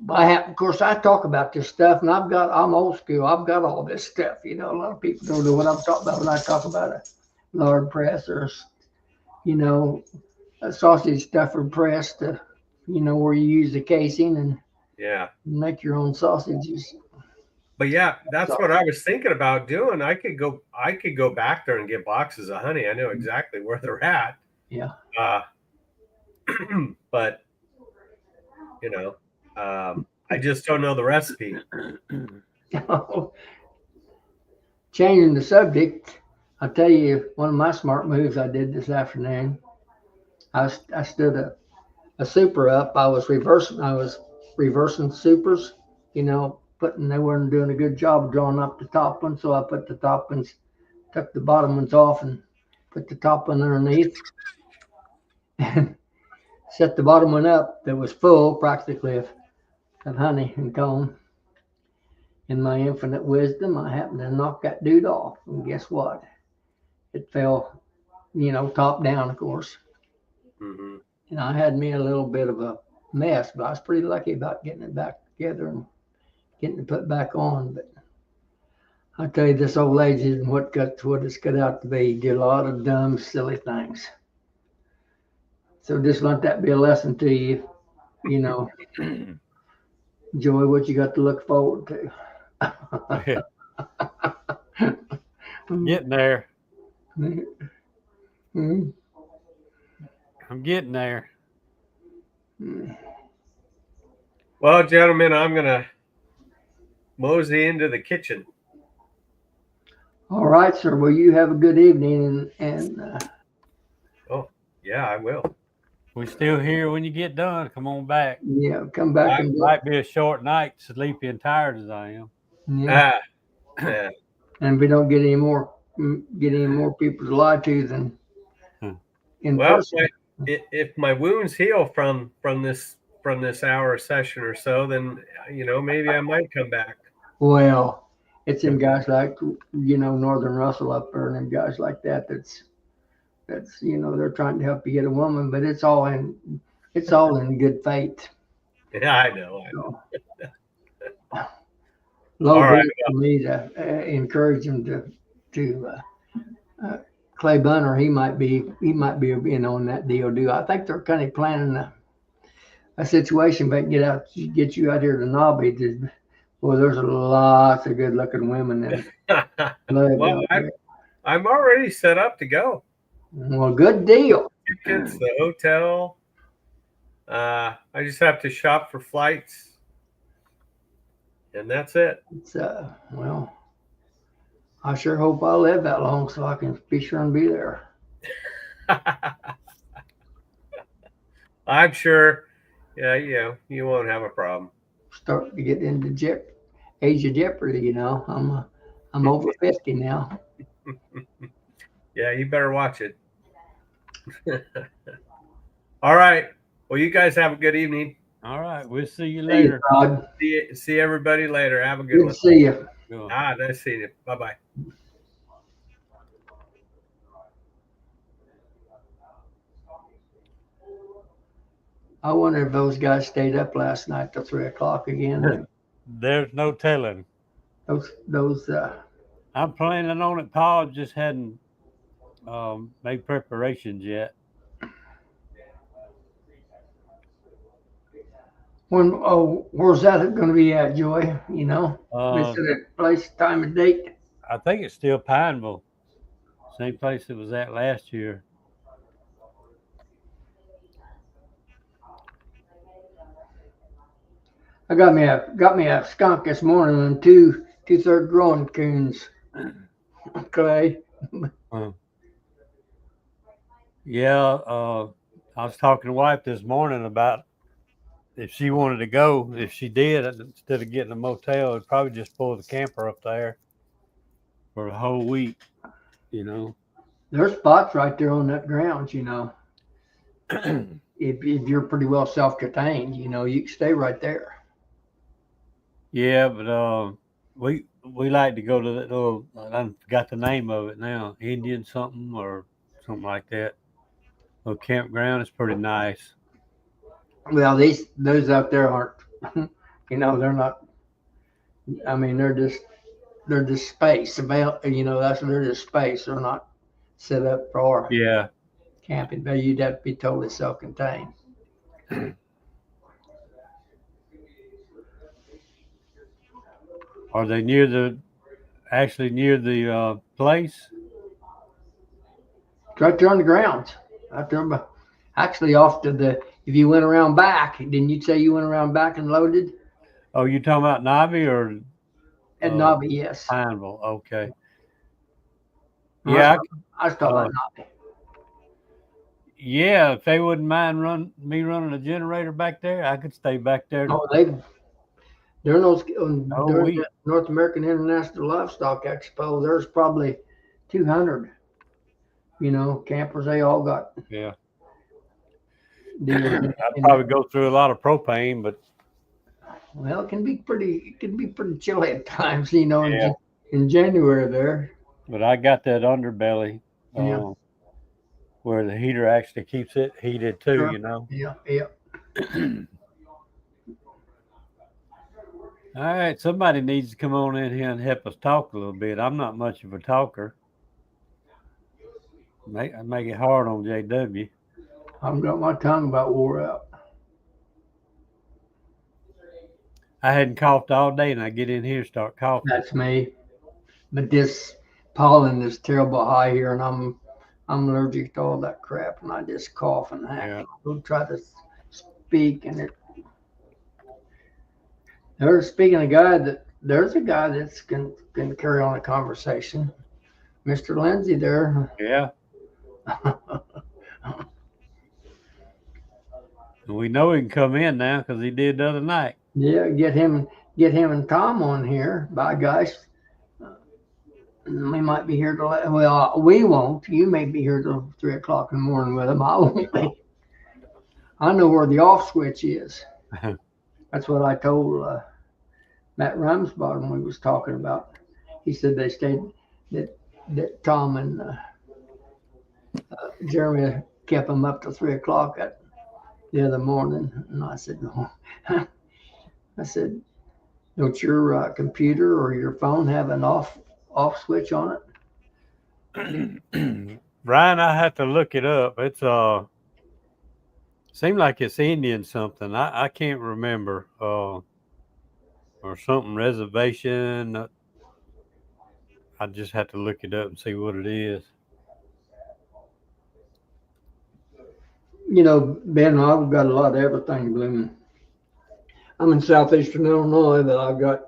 Of course, I talk about this stuff, and I'm old school. I've got all this stuff. A lot of people don't know what I'm talking about when I talk about a lard press or, a sausage stuffer press to, where you use the casing and yeah. make your own sausages. But yeah, that's what I was thinking about doing. I could go back there and get boxes of honey. I know exactly where they're at. Yeah. But I just don't know the recipe. Changing the subject, I'll tell you one of my smart moves I did this afternoon. I stood a super up. I was reversing supers, they weren't doing a good job of drawing up the top ones. So I put the top ones, took the bottom ones off and put the top one underneath and set the bottom one up that was full practically of honey and comb. In my infinite wisdom, I happened to knock that dude off. And guess what? It fell, top down, of course. Mm-hmm. And I had me a little bit of a mess, but I was pretty lucky about getting it back together and getting it put back on. But I tell you, this old age isn't what it's cut out to be. Did a lot of dumb, silly things. So just let that be a lesson to you. Enjoy what you got to look forward to. Getting there. Mm-hmm. I'm getting there. Well, gentlemen, I'm gonna mosey into the kitchen. All right, sir. Well, you have a good evening, and Oh, yeah, I will. We're still here when you get done. Come on back. yeah, come back and Might be a short night, sleepy and tired as I am. yeah. Yeah. And if we don't get any more people to lie to than in Well, person. if my wounds heal from this hour session or so, then maybe I might come back. Well, it's them guys like Northern Russell up there, and them guys like that. That's they're trying to help you get a woman, but it's all in good faith. Yeah, I know. Low All right. for me to encourage him to Clay Bunner. He might be in on that deal. I think they're kind of planning a situation, but get you out here to Nobby. Boy, there's lots of good looking women in. Well, I'm already set up to go. Well, good deal. Tickets, the hotel. I just have to shop for flights, and that's it. It's well, I sure hope I live that long so I can be sure and be there. I'm sure. Yeah, you won't have a problem. Start to get into age of jeopardy. I'm over 50 now. Yeah, you better watch it. All right. Well, you guys have a good evening. All right. We'll see you later. See everybody later. Have a good Good one. to see you. Nice seeing you. Bye-bye. I wonder if those guys stayed up last night till 3 o'clock again. There's no telling. Those I'm planning on it. Paul just hadn't made preparations yet. Where's that going to be at, Joy? You know, is it a place, time, and date? I think it's still Pineville, same place it was at last year. I got me a skunk this morning and two-third growing coons. Okay. Uh, yeah, I was talking to wife this morning about if she wanted to go. If she did, instead of getting a motel, it'd probably just pull the camper up there for a whole week. You know. There's spots right there on that grounds, you know. If you're pretty well self-contained, you know, you can stay right there. Yeah, but we like to go to that little. I forgot the name of it now. Indian something or something like that. Little campground is pretty nice. Well, those out there aren't, you know, they're not. I mean, they're just space about. You know, they're just space. They're not set up for Yeah. camping. But you'd have to be totally self-contained. Are they actually near the place? It's right there on the grounds. Out there, actually off to the. If you went around back, didn't you say you went around back and loaded? Oh, you talking about Nobby or At Nobby, yes. Pineville? Okay. I was Yeah, talking, I was talking about Nobby. yeah. If they wouldn't mind me running a generator back there, I could stay back there. Oh, during week. the North American International Livestock Expo, there's probably 200, you know, campers. They all got Yeah. deals. I'd probably go through a lot of propane, but Well, it can be pretty chilly at times, you know, Yeah. in January there. I got that underbelly Yeah. where the heater actually keeps it heated too. Sure. You know. Yeah. All right, somebody needs to come on in here and help us talk a little bit. I'm not much of a talker. Make it hard on JW. I've got my tongue about wore out. I hadn't coughed all day, and I get in here and start coughing. That's me. But this pollen is terrible high here, and I'm allergic to all that crap, and I just cough and hack. Yeah. I'll try to speak, and there's a guy that's can carry on a conversation. Mr. Lindsay there. Yeah. We know he can come in now because he did the other night. Yeah, get him and Tom on here. By gosh, we might be here till, well, we won't. You may be here till 3 o'clock in the morning with him. I won't be. I know where the off switch is. That's what I told Matt Rumsbottom we was talking about. He said they stayed that Tom and Jeremy kept him up till 3 o'clock the other morning, and I said, no. I said, don't your computer or your phone have an off switch on it? Brian, I have to look it up. It's seemed like it's Indian something. I can't remember. Or something reservation. I just have to look it up and see what it is. You know, Ben, I've got a lot of everything blooming. I'm in southeastern Illinois, but I've got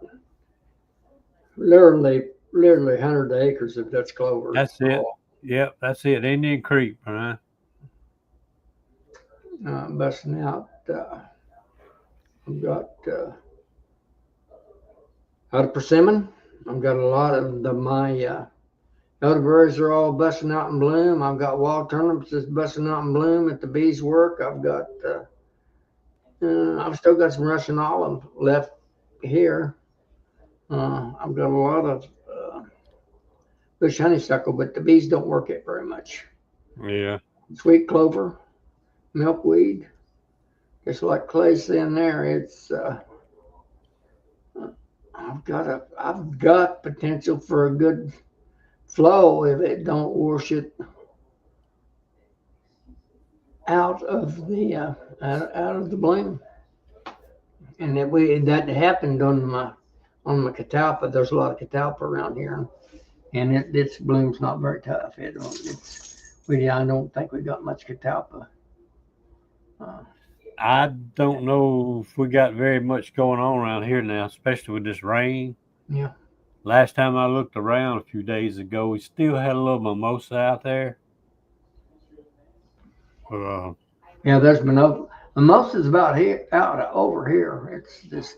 literally 100 acres of Dutch clover. That's it. Yep, that's it. Indian Creek, right? Busting out. I've got out of persimmon. I've got a lot of my elderberries are all busting out in bloom. I've got wild turnips just busting out in bloom at the bees' work. I've got I've still got some Russian olive left here. I've got a lot of bush honeysuckle, but the bees don't work it very much. Yeah. Sweet clover, milkweed, just like Clay's in there. It's I've got potential for a good flow if it don't wash it out of the bloom. And that happened on my catalpa. There's a lot of catalpa around here, and its bloom's not very tough. I don't think we got much catalpa. I don't know if we got very much going on around here now, especially with this rain. Yeah. Last time I looked around a few days ago, we still had a little mimosa out there. Yeah, there's been mimosa's about here, over here. It's just.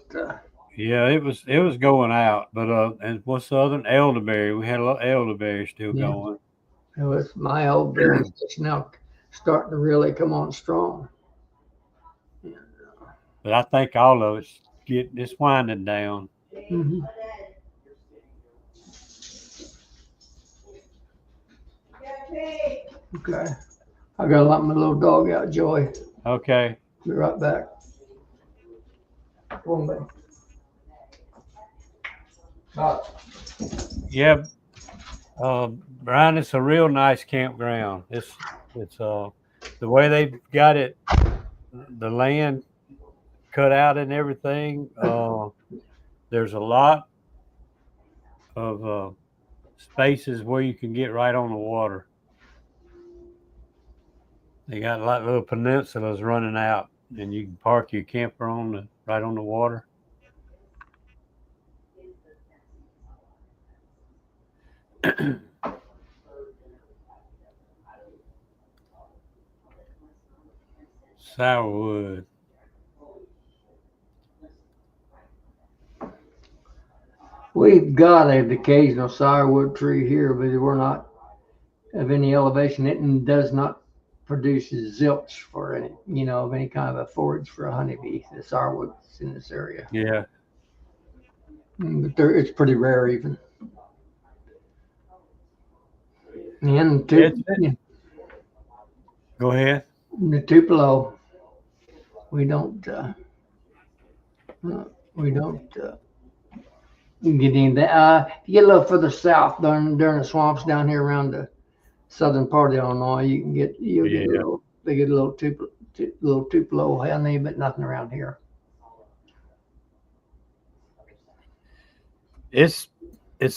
Yeah, it was going out, but and what's the other one? Elderberry? We had a little elderberry still going. It was my elderberry just now starting to really come on strong. But I think all of it's winding down. Mm-hmm. Okay. I gotta let my little dog out, Joey. Okay. Be right back. One minute. Yeah. Brian, it's a real nice campground. It's the way they've got it, the land cut out and everything. There's a lot of spaces where you can get right on the water. They got like little peninsulas running out, and you can park your camper right on the water. Sourwood. We've got an occasional sourwood tree here, but we're not of any elevation. It does not produce zilch for any, of any kind of a forage for a honeybee. The sourwoods in this area. Yeah. But it's pretty rare even. And Go ahead. The Tupelo, we don't get any of that. You get a little further south during the swamps down here around the southern part of Illinois, you can get a little Tupelo honey, but nothing around here. It's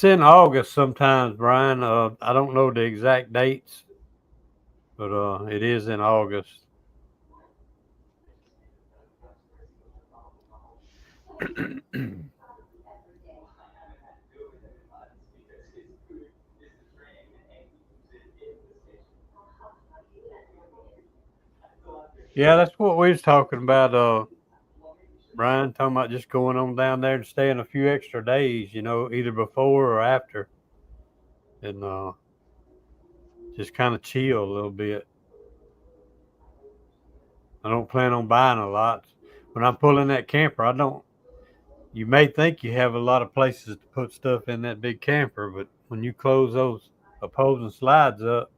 in August sometimes, Brian. I don't know the exact dates, but it is in August. Yeah, that's what we was talking about, Brian, talking about just going on down there and staying a few extra days, either before or after. And just kind of chill a little bit. I don't plan on buying a lot. When I'm pulling that camper, you may think you have a lot of places to put stuff in that big camper, but when you close those opposing slides up,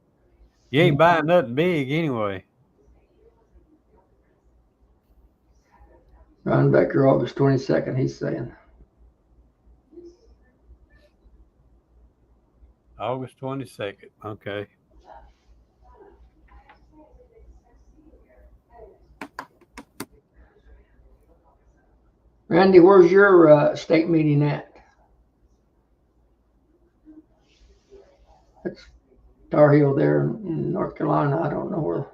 you ain't buying nothing big anyway. Ron Becker, August 22nd, he's saying. August 22nd, okay. Randy, where's your state meeting at? That's Tar Heel there in North Carolina. I don't know where.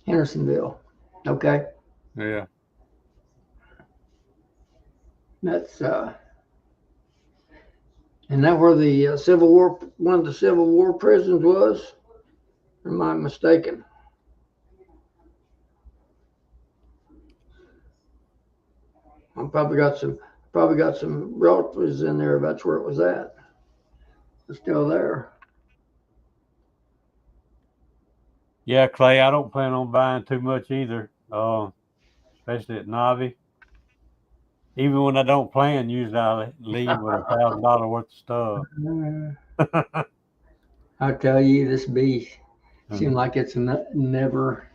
Hendersonville. Okay. Yeah. That's and that where the Civil War, one of the Civil War prisons was? Or am I mistaken? I probably got some relatives in there. That's where it was at. It's still there. Yeah, Clay, I don't plan on buying too much either, especially at Navi. Even when I don't plan, usually I leave with $1,000 worth of stuff. I tell you, this bee seems like it's never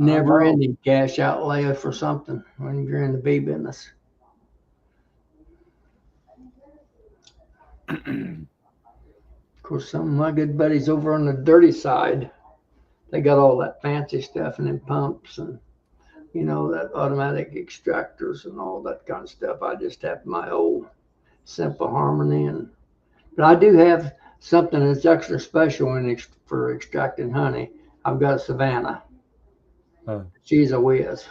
ending cash outlay for something when you're in the bee business. Of course, some of my good buddies over on the dirty side, they got all that fancy stuff and then pumps and, that automatic extractors and all that kind of stuff. I just have my old simple Harmony. But I do have something that's extra special for extracting honey. I've got a Savannah. Huh. She's a whiz.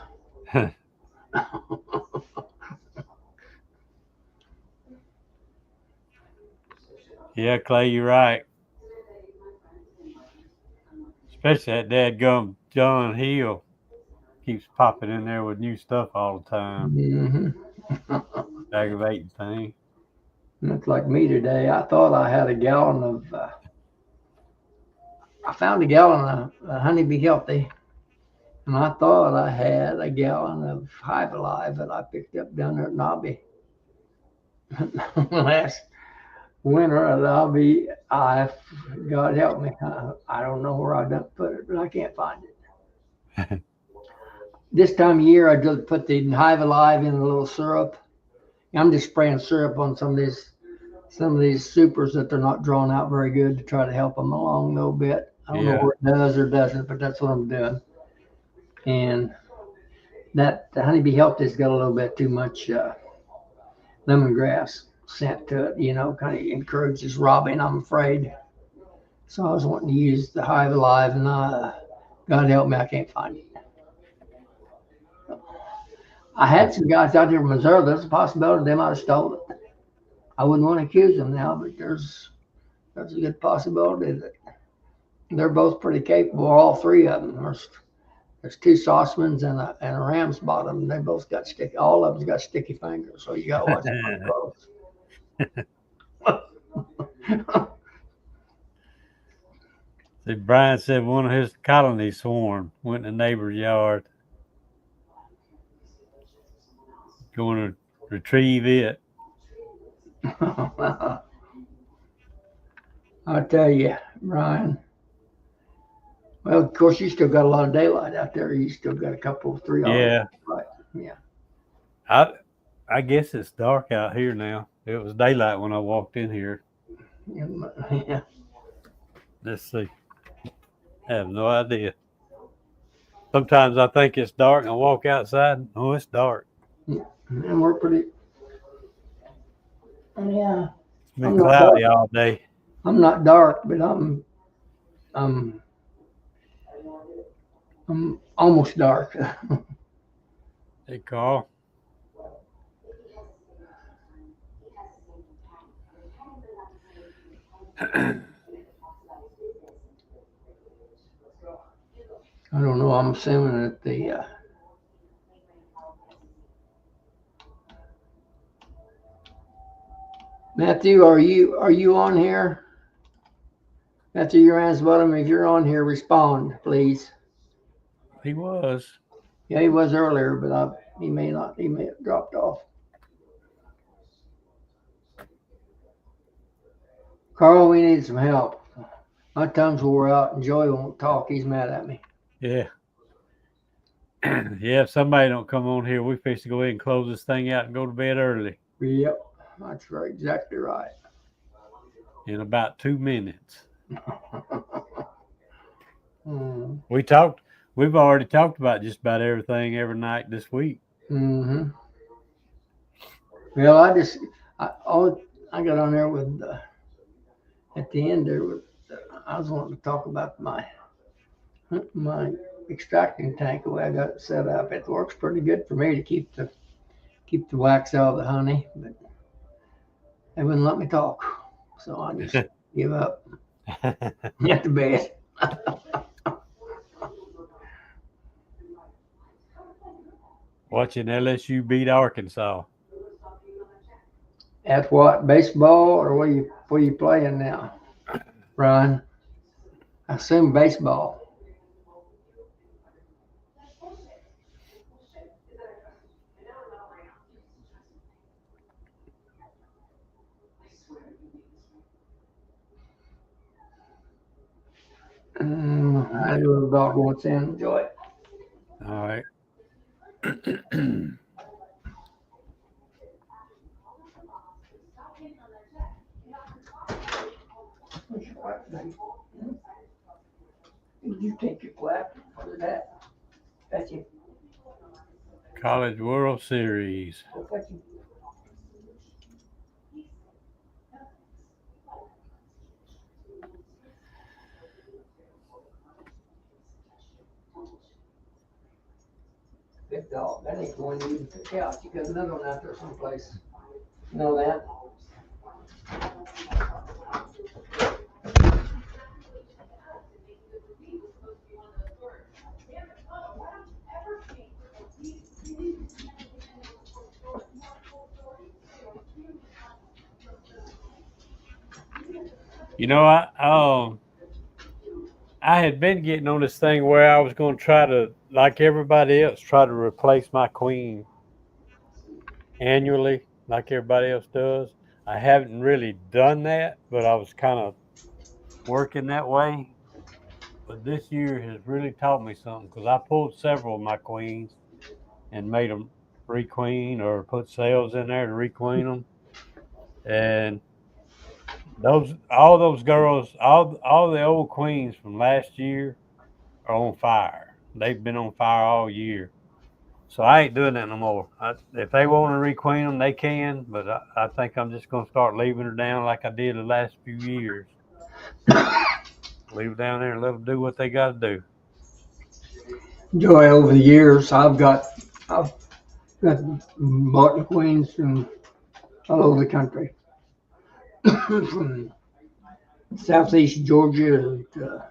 Yeah, Clay, you're right. Especially that dadgum John Hill keeps popping in there with new stuff all the time. Mm-hmm. Aggravating thing. Looks like me today. I thought I had a gallon of. I found a gallon of Honey Be Healthy, and I thought I had a gallon of Hive Alive that I picked up down there at Nobby last winter at Nobby. God help me, I don't know where I done put it, but I can't find it. This time of year, I just put the Hive Alive in a little syrup. I'm just spraying syrup on some of these supers that they're not drawn out very good to try to help them along a little bit. I don't know what it does or doesn't, but that's what I'm doing. And the Honey Be Healthy's got a little bit too much lemongrass scent to it, kind of encourages robbing, I'm afraid. So I was wanting to use the Hive Alive, and God help me, I can't find it. I had some guys out here in Missouri. There's a possibility they might have stolen it. I wouldn't want to accuse them now, but there's a good possibility that they're both pretty capable. All three of them. There's two Saucemans and a Ram's bottom. They both got sticky. All of them's got sticky fingers, so you got to watch them close. See, Brian said one of his colony swarm went in the neighbor's yard, going to retrieve it. I'll tell you, Brian. Well, of course, you still got a lot of daylight out there. You still got a couple, 3 hours. Yeah. Right. Yeah. I guess it's dark out here now. It was daylight when I walked in here. Yeah. Let's see. I have no idea. Sometimes I think it's dark and I walk outside. Oh, it's dark. And we're pretty. Yeah. It's been cloudy all day. I'm not dark, but I'm almost dark. Hey, Carl. I don't know. I'm assuming that the Matthew, are you on here? Matthew, your hands bottom. If you're on here, respond, please. He was. Yeah, he was earlier, but he may not. He may have dropped off. Carl, we need some help. My tongue's wore out, and Joey won't talk. He's mad at me. Yeah. Yeah, if somebody don't come on here, we fix to go ahead and close this thing out and go to bed early. Yep, that's right, exactly right. In about 2 minutes. We've already talked about just about everything every night this week. Mm-hmm. Well, I got on there with at the end there with I was wanting to talk about my extracting tank, the way I got it set up. It works pretty good for me to keep the wax out of the honey, but they wouldn't let me talk, so I just give up. Get to bed. Watching LSU beat Arkansas. At what, baseball, or what are you playing now, Brian? I assume baseball. My little dog wants in. Enjoy it. All right. Did you take your flap? What is that? Fetch him. College World Series. Go fetch him. Big dog. That ain't going to even pick out. You got another one out there someplace. You know that? You know, I had been getting on this thing where I was going to try to, like everybody else, try to replace my queen annually, like everybody else does. I haven't really done that, but I was kind of working that way. But this year has really taught me something because I pulled several of my queens and made them requeen or put cells in there to requeen them. And all those girls, all the old queens from last year are on fire. They've been on fire all year. So I ain't doing that no more. If they want to requeen them, they can. But I think I'm just going to start leaving her down like I did the last few years. Leave her down there and let them do what they got to do. Joy, over the years, I've got Martin queens from all over the country. From southeast Georgia to,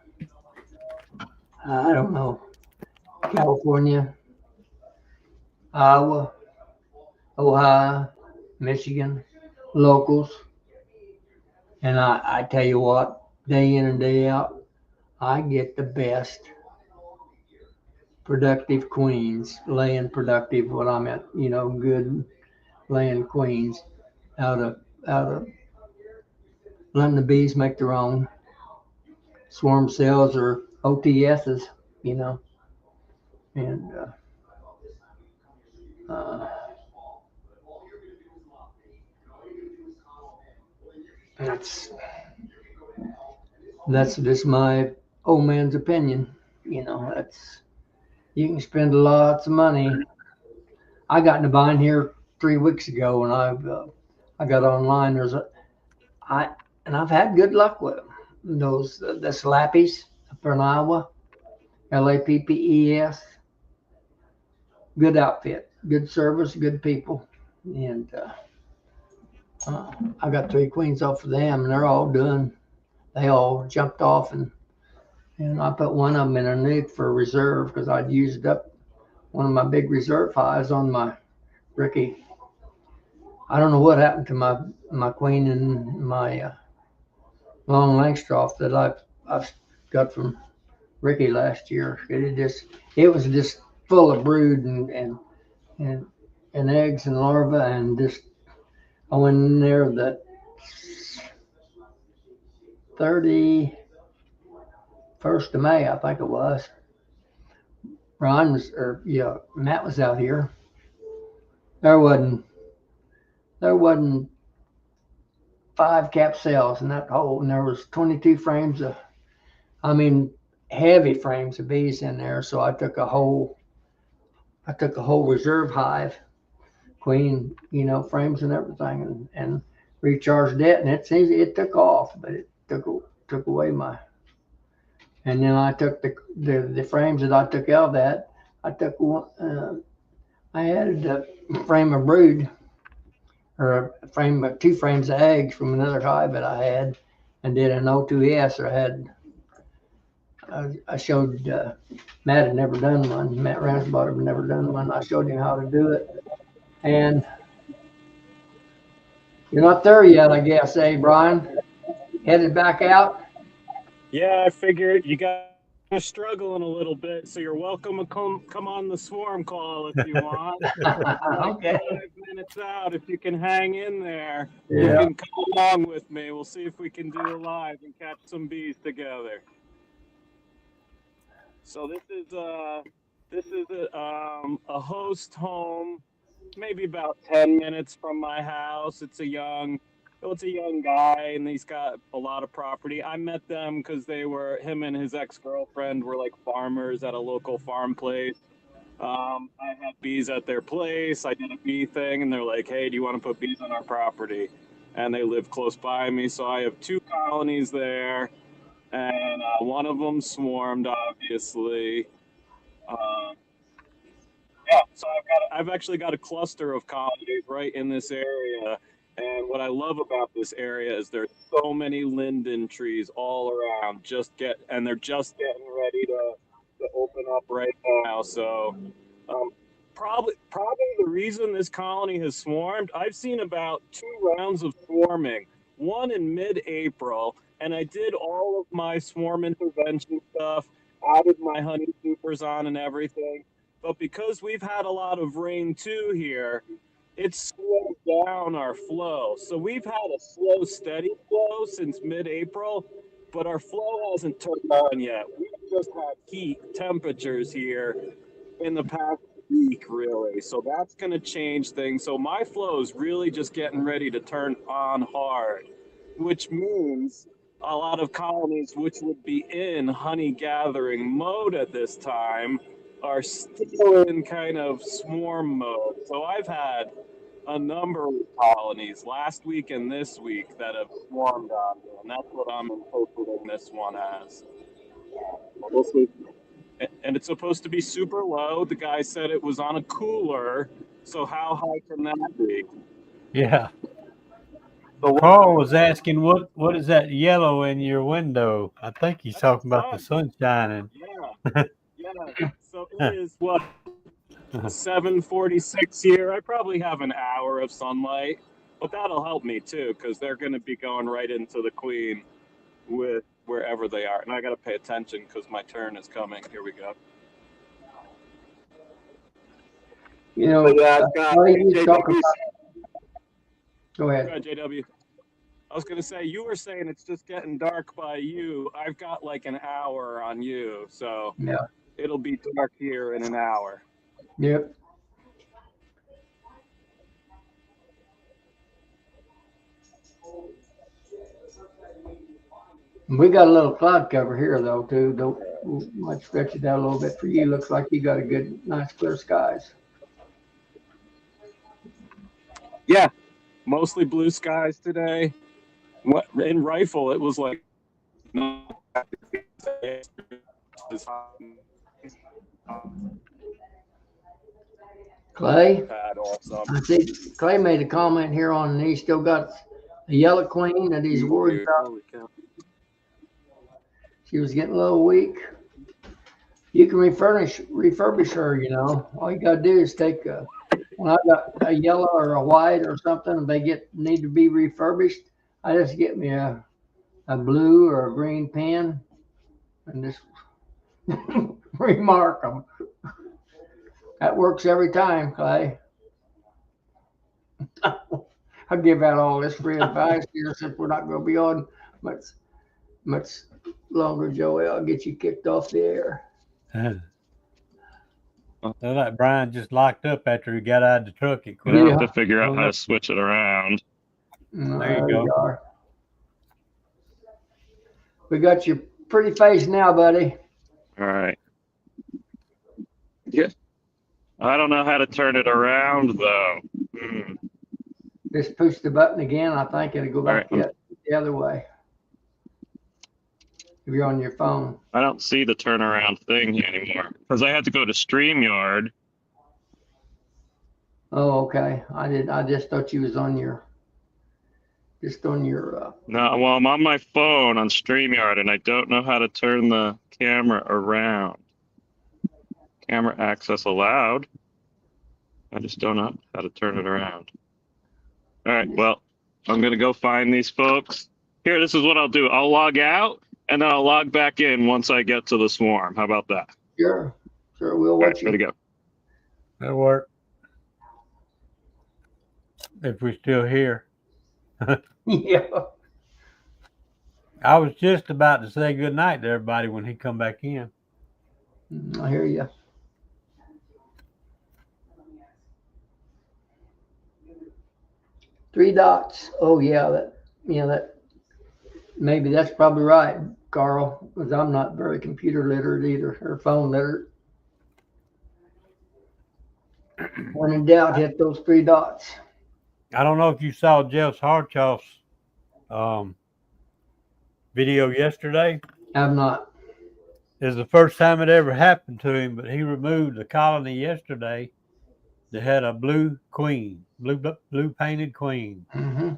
I don't know, California, Iowa, Ohio, Michigan, locals. And I tell you what, day in and day out, I get the best productive queens, laying productive, what I meant, good laying queens out of letting the bees make their own swarm cells or OTSs, and uh, that's just my old man's opinion. That's you can spend lots of money. I got in a bind here 3 weeks ago, and I got online. I've had good luck with them. Those the slappies up in Iowa, LAPPES, good outfit, good service, good people, and I got 3 queens off of them, and they're all done. They all jumped off, and I put one of them in a nuke for a reserve because I'd used up one of my big reserve hives on my Ricky. I don't know what happened to my queen and my long Langstroth that I've got from Ricky last year. It was just full of brood and eggs and larvae, and just I went in there that 31st of May, I think it was. Matt was out here. There wasn't 5 cap cells in that hole, and there was 22 frames of, heavy frames of bees in there. So I took a whole reserve hive, queen, frames and everything, and recharged it, and it took off, but it took away my. And then I took the frames that I took out of that. I took one. I added a frame of brood, or a frame of 2 frames of eggs from another hive that I had, and did an O2S. I showed Matt had never done one. Matt Ransbottom had never done one. I showed him how to do it, and you're not there yet, I guess, Brian? Headed back out? Yeah, I figured you guys are struggling a little bit, so you're welcome to come on the swarm call if you want. Okay. 5 minutes out, if you can hang in there. Yeah. You can come along with me. We'll see if we can do it live and catch some bees together. So this is a host home, maybe about 10 minutes from my house. It's a young Well, it's a young guy, and he's got a lot of property. I met them because him and his ex-girlfriend were like farmers at a local farm place. I had bees at their place. I did a bee thing, and they're like, "Hey, do you want to put bees on our property?" And they live close by me, so I have 2 colonies there, and one of them swarmed, obviously. Um, yeah, so I've actually got a cluster of colonies right in this area. And what I love about this area is there's so many linden trees all around. And they're just getting ready to open up right now. So um, probably the reason this colony has swarmed, I've seen about 2 rounds of swarming, one in mid-April, and I did all of my swarm intervention stuff, added my honey supers on and everything. But because we've had a lot of rain too here, it's slowed down our flow. So we've had a slow, steady flow since mid-April, but our flow hasn't turned on yet. We've just had heat temperatures here in the past week, really. So that's going to change things. So my flow is really just getting ready to turn on hard, which means a lot of colonies, which would be in honey gathering mode at this time, are still in kind of swarm mode. So I've had a number of colonies last week and this week that have swarmed on me, and that's what I'm interpreting this one as. We'll see. And it's supposed to be super low. The guy said it was on a cooler, so how high can that be? Yeah. So Carl was asking what is that yellow in your window? I think he's talking about the sun shining. Yeah, yeah. So it is what 7:46 here. I probably have an hour of sunlight, but that'll help me too because they're going to be going right into the queen with wherever they are, and I got to pay attention because my turn is coming. Here we go. You know, Yeah, go ahead. JW. I was going to say, you were saying it's just getting dark by you. I've got like an hour on you, so Yeah. It'll be dark here in an hour. Yep. We got a little cloud cover here though too. Don't might stretch it out a little bit for you. Looks like you got a good, nice clear skies. Yeah, mostly blue skies today. In Rifle, it was like Clay, I see Clay made a comment here on, and he's still got a yellow queen that he's worried about. She was getting a little weak. You can refurbish her, you know. All you gotta do is take when I got a yellow or a white or something, and they need to be refurbished, I just get me a blue or a green pen and just remark them. That works every time, Clay. I'll give out all this free advice here since we're not going to be on much longer, Joey. I'll get you kicked off the air. So that Brian just locked up after he got out of the truck. It quit. I have to figure out how to switch it around. There you go. You are. We got your pretty face now, buddy. All right. Yeah. I don't know how to turn it around though. Just push the button again. I think it'll go back the other way. If you're on your phone. I don't see the turnaround thing anymore because I had to go to StreamYard. Oh, okay. I just thought you was on your. No, well, I'm on my phone on StreamYard and I don't know how to turn the camera around. Camera access allowed. I just don't know how to turn it around. All right, well, I'm going to go find these folks. Here, this is what I'll do. I'll log out and then I'll log back in once I get to the swarm. How about that? Sure, we'll watch you. Ready to go. That'll work. If we're still here. Yeah. I was just about to say good night to everybody when he come back in. I hear you. Three dots. Oh yeah, that that maybe that's probably right, Carl, because I'm not very computer literate either, or phone literate. When in doubt, hit those three dots. I don't know if you saw Jeff Harchoff's video yesterday. I'm not. It's the first time it ever happened to him, but he removed a colony yesterday that had a blue queen, blue painted queen. Mm-hmm.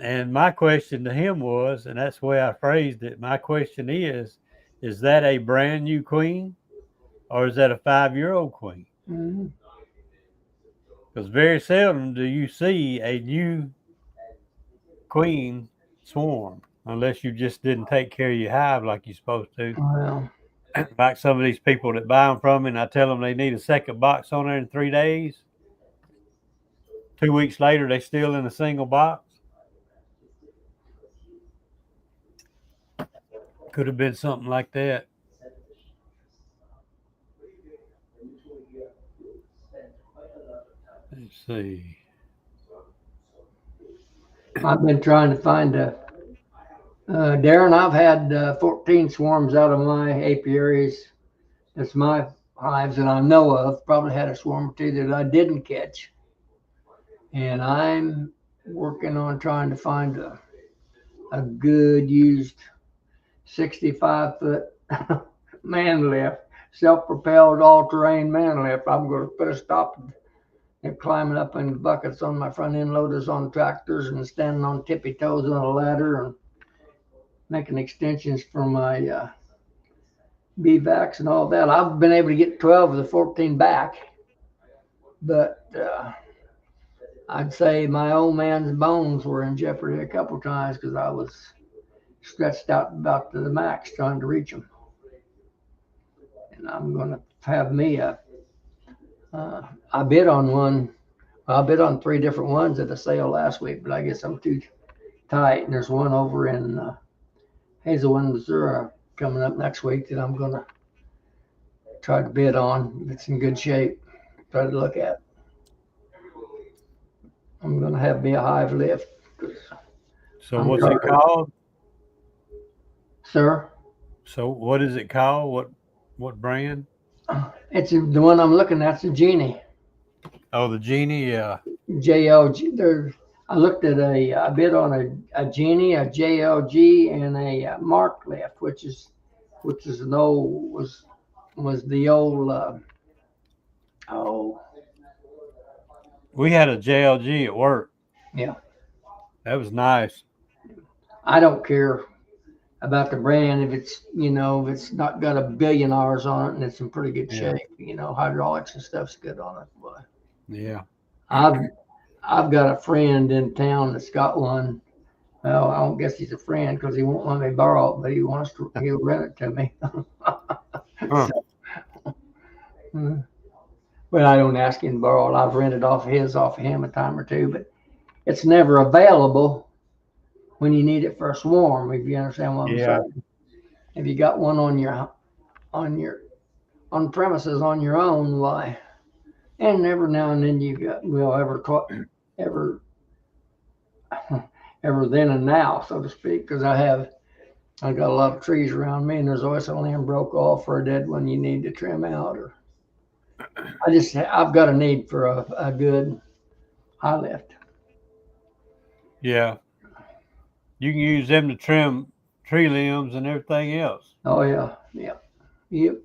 And my question to him was, and that's the way I phrased it, my question is that a brand new queen or is that a 5-year-old queen? Mm-hmm. Because very seldom do you see a new queen swarm unless you just didn't take care of your hive like you're supposed to. Well, Like some of these people that buy them from me, and I tell them they need a second box on there in 3 days. 2 weeks later, they still in a single box. Could have been something like that. Let's see. I've been trying to find Darren, I've had 14 swarms out of my apiaries. That's my hives that I know of. Probably had a swarm or two that I didn't catch. And I'm working on trying to find a good used 65-foot man lift, self-propelled all-terrain man lift. I'm going to put a stop and climbing up in buckets on my front end loaders on tractors and standing on tippy toes on a ladder and making extensions for my BVACs and all that. I've been able to get 12 of the 14 back, but I'd say my old man's bones were in jeopardy a couple times because I was stretched out about to the max trying to reach them. And I'm going to have me I bid on one. I bid on 3 different ones at a sale last week, but I guess I'm too tight. And there's one over in Hazelwood, Missouri coming up next week that I'm going to try to bid on. It's in good shape. Try to look at. I'm going to have me a hive lift. So what's it called? Sir? So what is it called? What brand? It's the one I'm looking at. It's a Genie. Oh, the Genie, yeah. JLG. I looked at I bid on a Genie, a JLG, and a Mark lift, which is an old was the old We had a JLG at work. Yeah. That was nice. I don't care about the brand if it's if it's not got 1 billion hours on it and it's in pretty good shape. Hydraulics and stuff's good on it. Boy. Yeah. I've got a friend in town that's got one. Well, I don't guess he's a friend because he won't let me borrow it, but he'll rent it to me. Huh. But I don't ask him to borrow it. I've rented off of him a time or two, but it's never available when you need it for a swarm, if you understand what I'm saying. If you got one on premises on your own, why? And every now and then you got ever then and now, so to speak, because I got a lot of trees around me, and there's always a limb broke off or a dead one you need to trim out. Or I've got a need for a good high lift. Yeah. You can use them to trim tree limbs and everything else. Oh yeah, yeah, yep.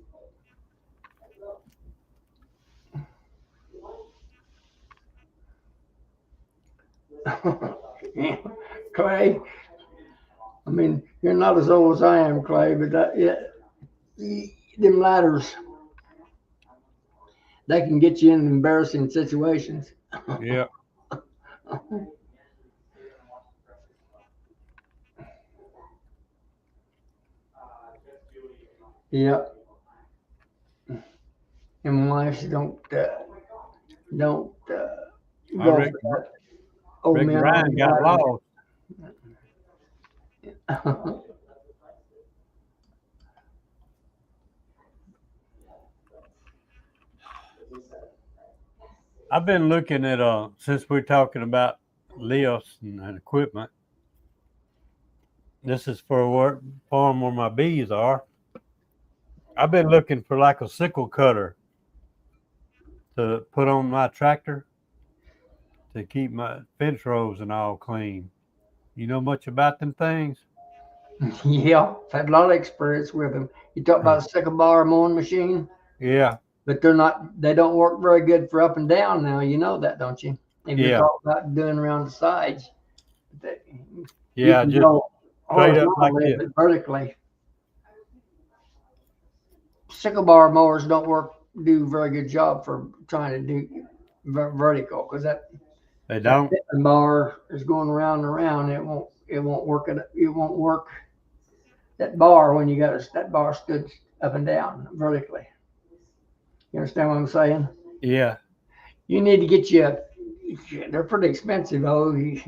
Yeah. Clay, I mean, you're not as old as I am, Clay, but them ladders, they can get you in embarrassing situations. Yeah. Yeah. And wives don't go Rick Ryan got lost. I've been looking at since we're talking about lifts and equipment. This is for a farm where my bees are. I've been looking for like a sickle cutter to put on my tractor to keep my fence rows and all clean. You know much about them things? Yeah, I've had a lot of experience with them. You talk about a second bar mowing machine, Yeah, but they don't work very good for up and down now. You know that, don't you? If you're yeah, talking about doing around the sides, you yeah. can Just go straight up like horizontally, this. but vertically. Sickle bar mowers don't do a very good job for trying to do vertical because They that don't. pitman bar is going around and around. It won't work. It won't work that bar when you got that bar stood up and down vertically. You understand what I'm saying? Yeah, You need to get you. They're pretty expensive though. You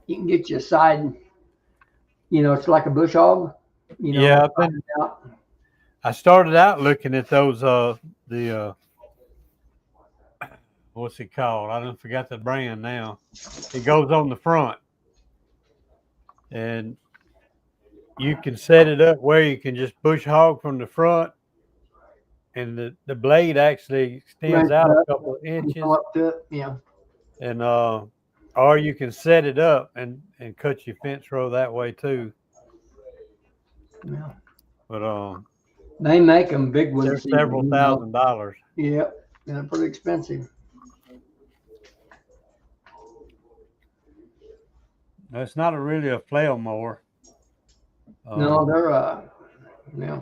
can get you a side. It's like a bush hog. yeah. Out. I started out looking at those. What's it called? I don't forgot the brand now. It goes on the front, and you can set it up where you can just bush hog from the front, and the blade actually extends out a couple of inches, Come up to it. Yeah. and or you can set it up and cut your fence row that way too. Yeah. But They make them big ones. they're several $1,000s. Yeah, they're pretty expensive. It's not really a flail mower. No, they're yeah.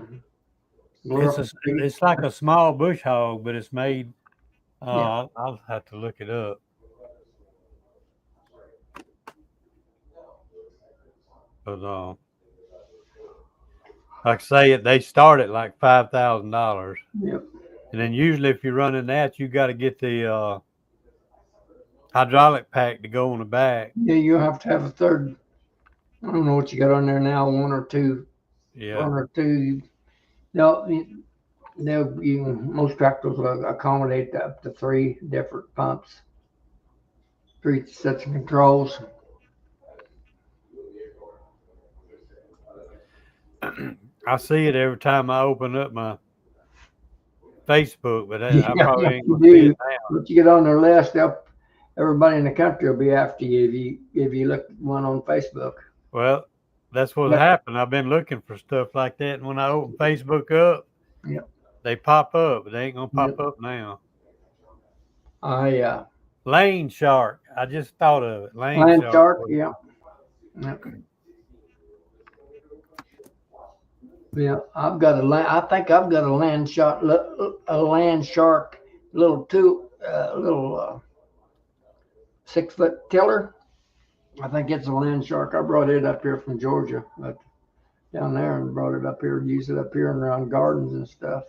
It's like a small bush hog, but it's made. Yeah. I'll have to look it up. But like I say, they start at like $5,000. Yep. And then usually, if you're running that, you got to get the hydraulic pack to go on the back. Yeah, you have to have a third. I don't know what you got on there now. One or two. Yeah. One or two. No, most tractors will accommodate up to 3 different pumps, 3 sets of controls. I see it every time I open up my Facebook, but I probably ain't gonna see it now. Once you get on their list, everybody in the country will be after you if you look at one on Facebook. Well, that's what happened. I've been looking for stuff like that, and when I open Facebook up, they pop up, but they ain't gonna pop up now. Lane shark. I just thought of it. Lane shark. Yeah. Yeah, I think I've got a land shark, little 6-foot tiller. I think it's a land shark. I brought it up here from Georgia, but down there, and brought it up here, use it up here and around gardens and stuff,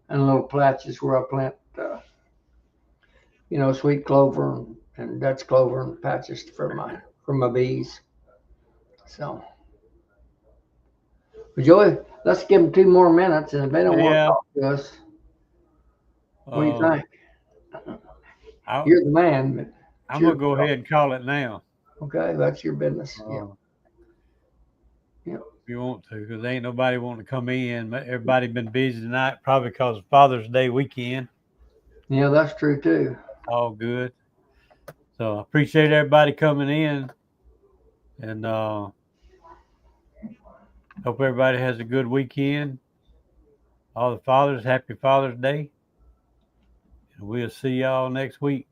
and little patches where I plant, sweet clover and Dutch clover and patches for my bees. So. But Joey, let's give them 2 more minutes, and if they don't want to talk to us, what do you think? You're the man. But I'm going to go ahead and call it now. Okay, that's your business. If you want to, because ain't nobody wanting to come in. Everybody been busy tonight, probably because of Father's Day weekend. Yeah, that's true, too. All good. So I appreciate everybody coming in, and hope everybody has a good weekend. All the fathers, happy Father's Day. And we'll see y'all next week.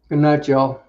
Good night, y'all.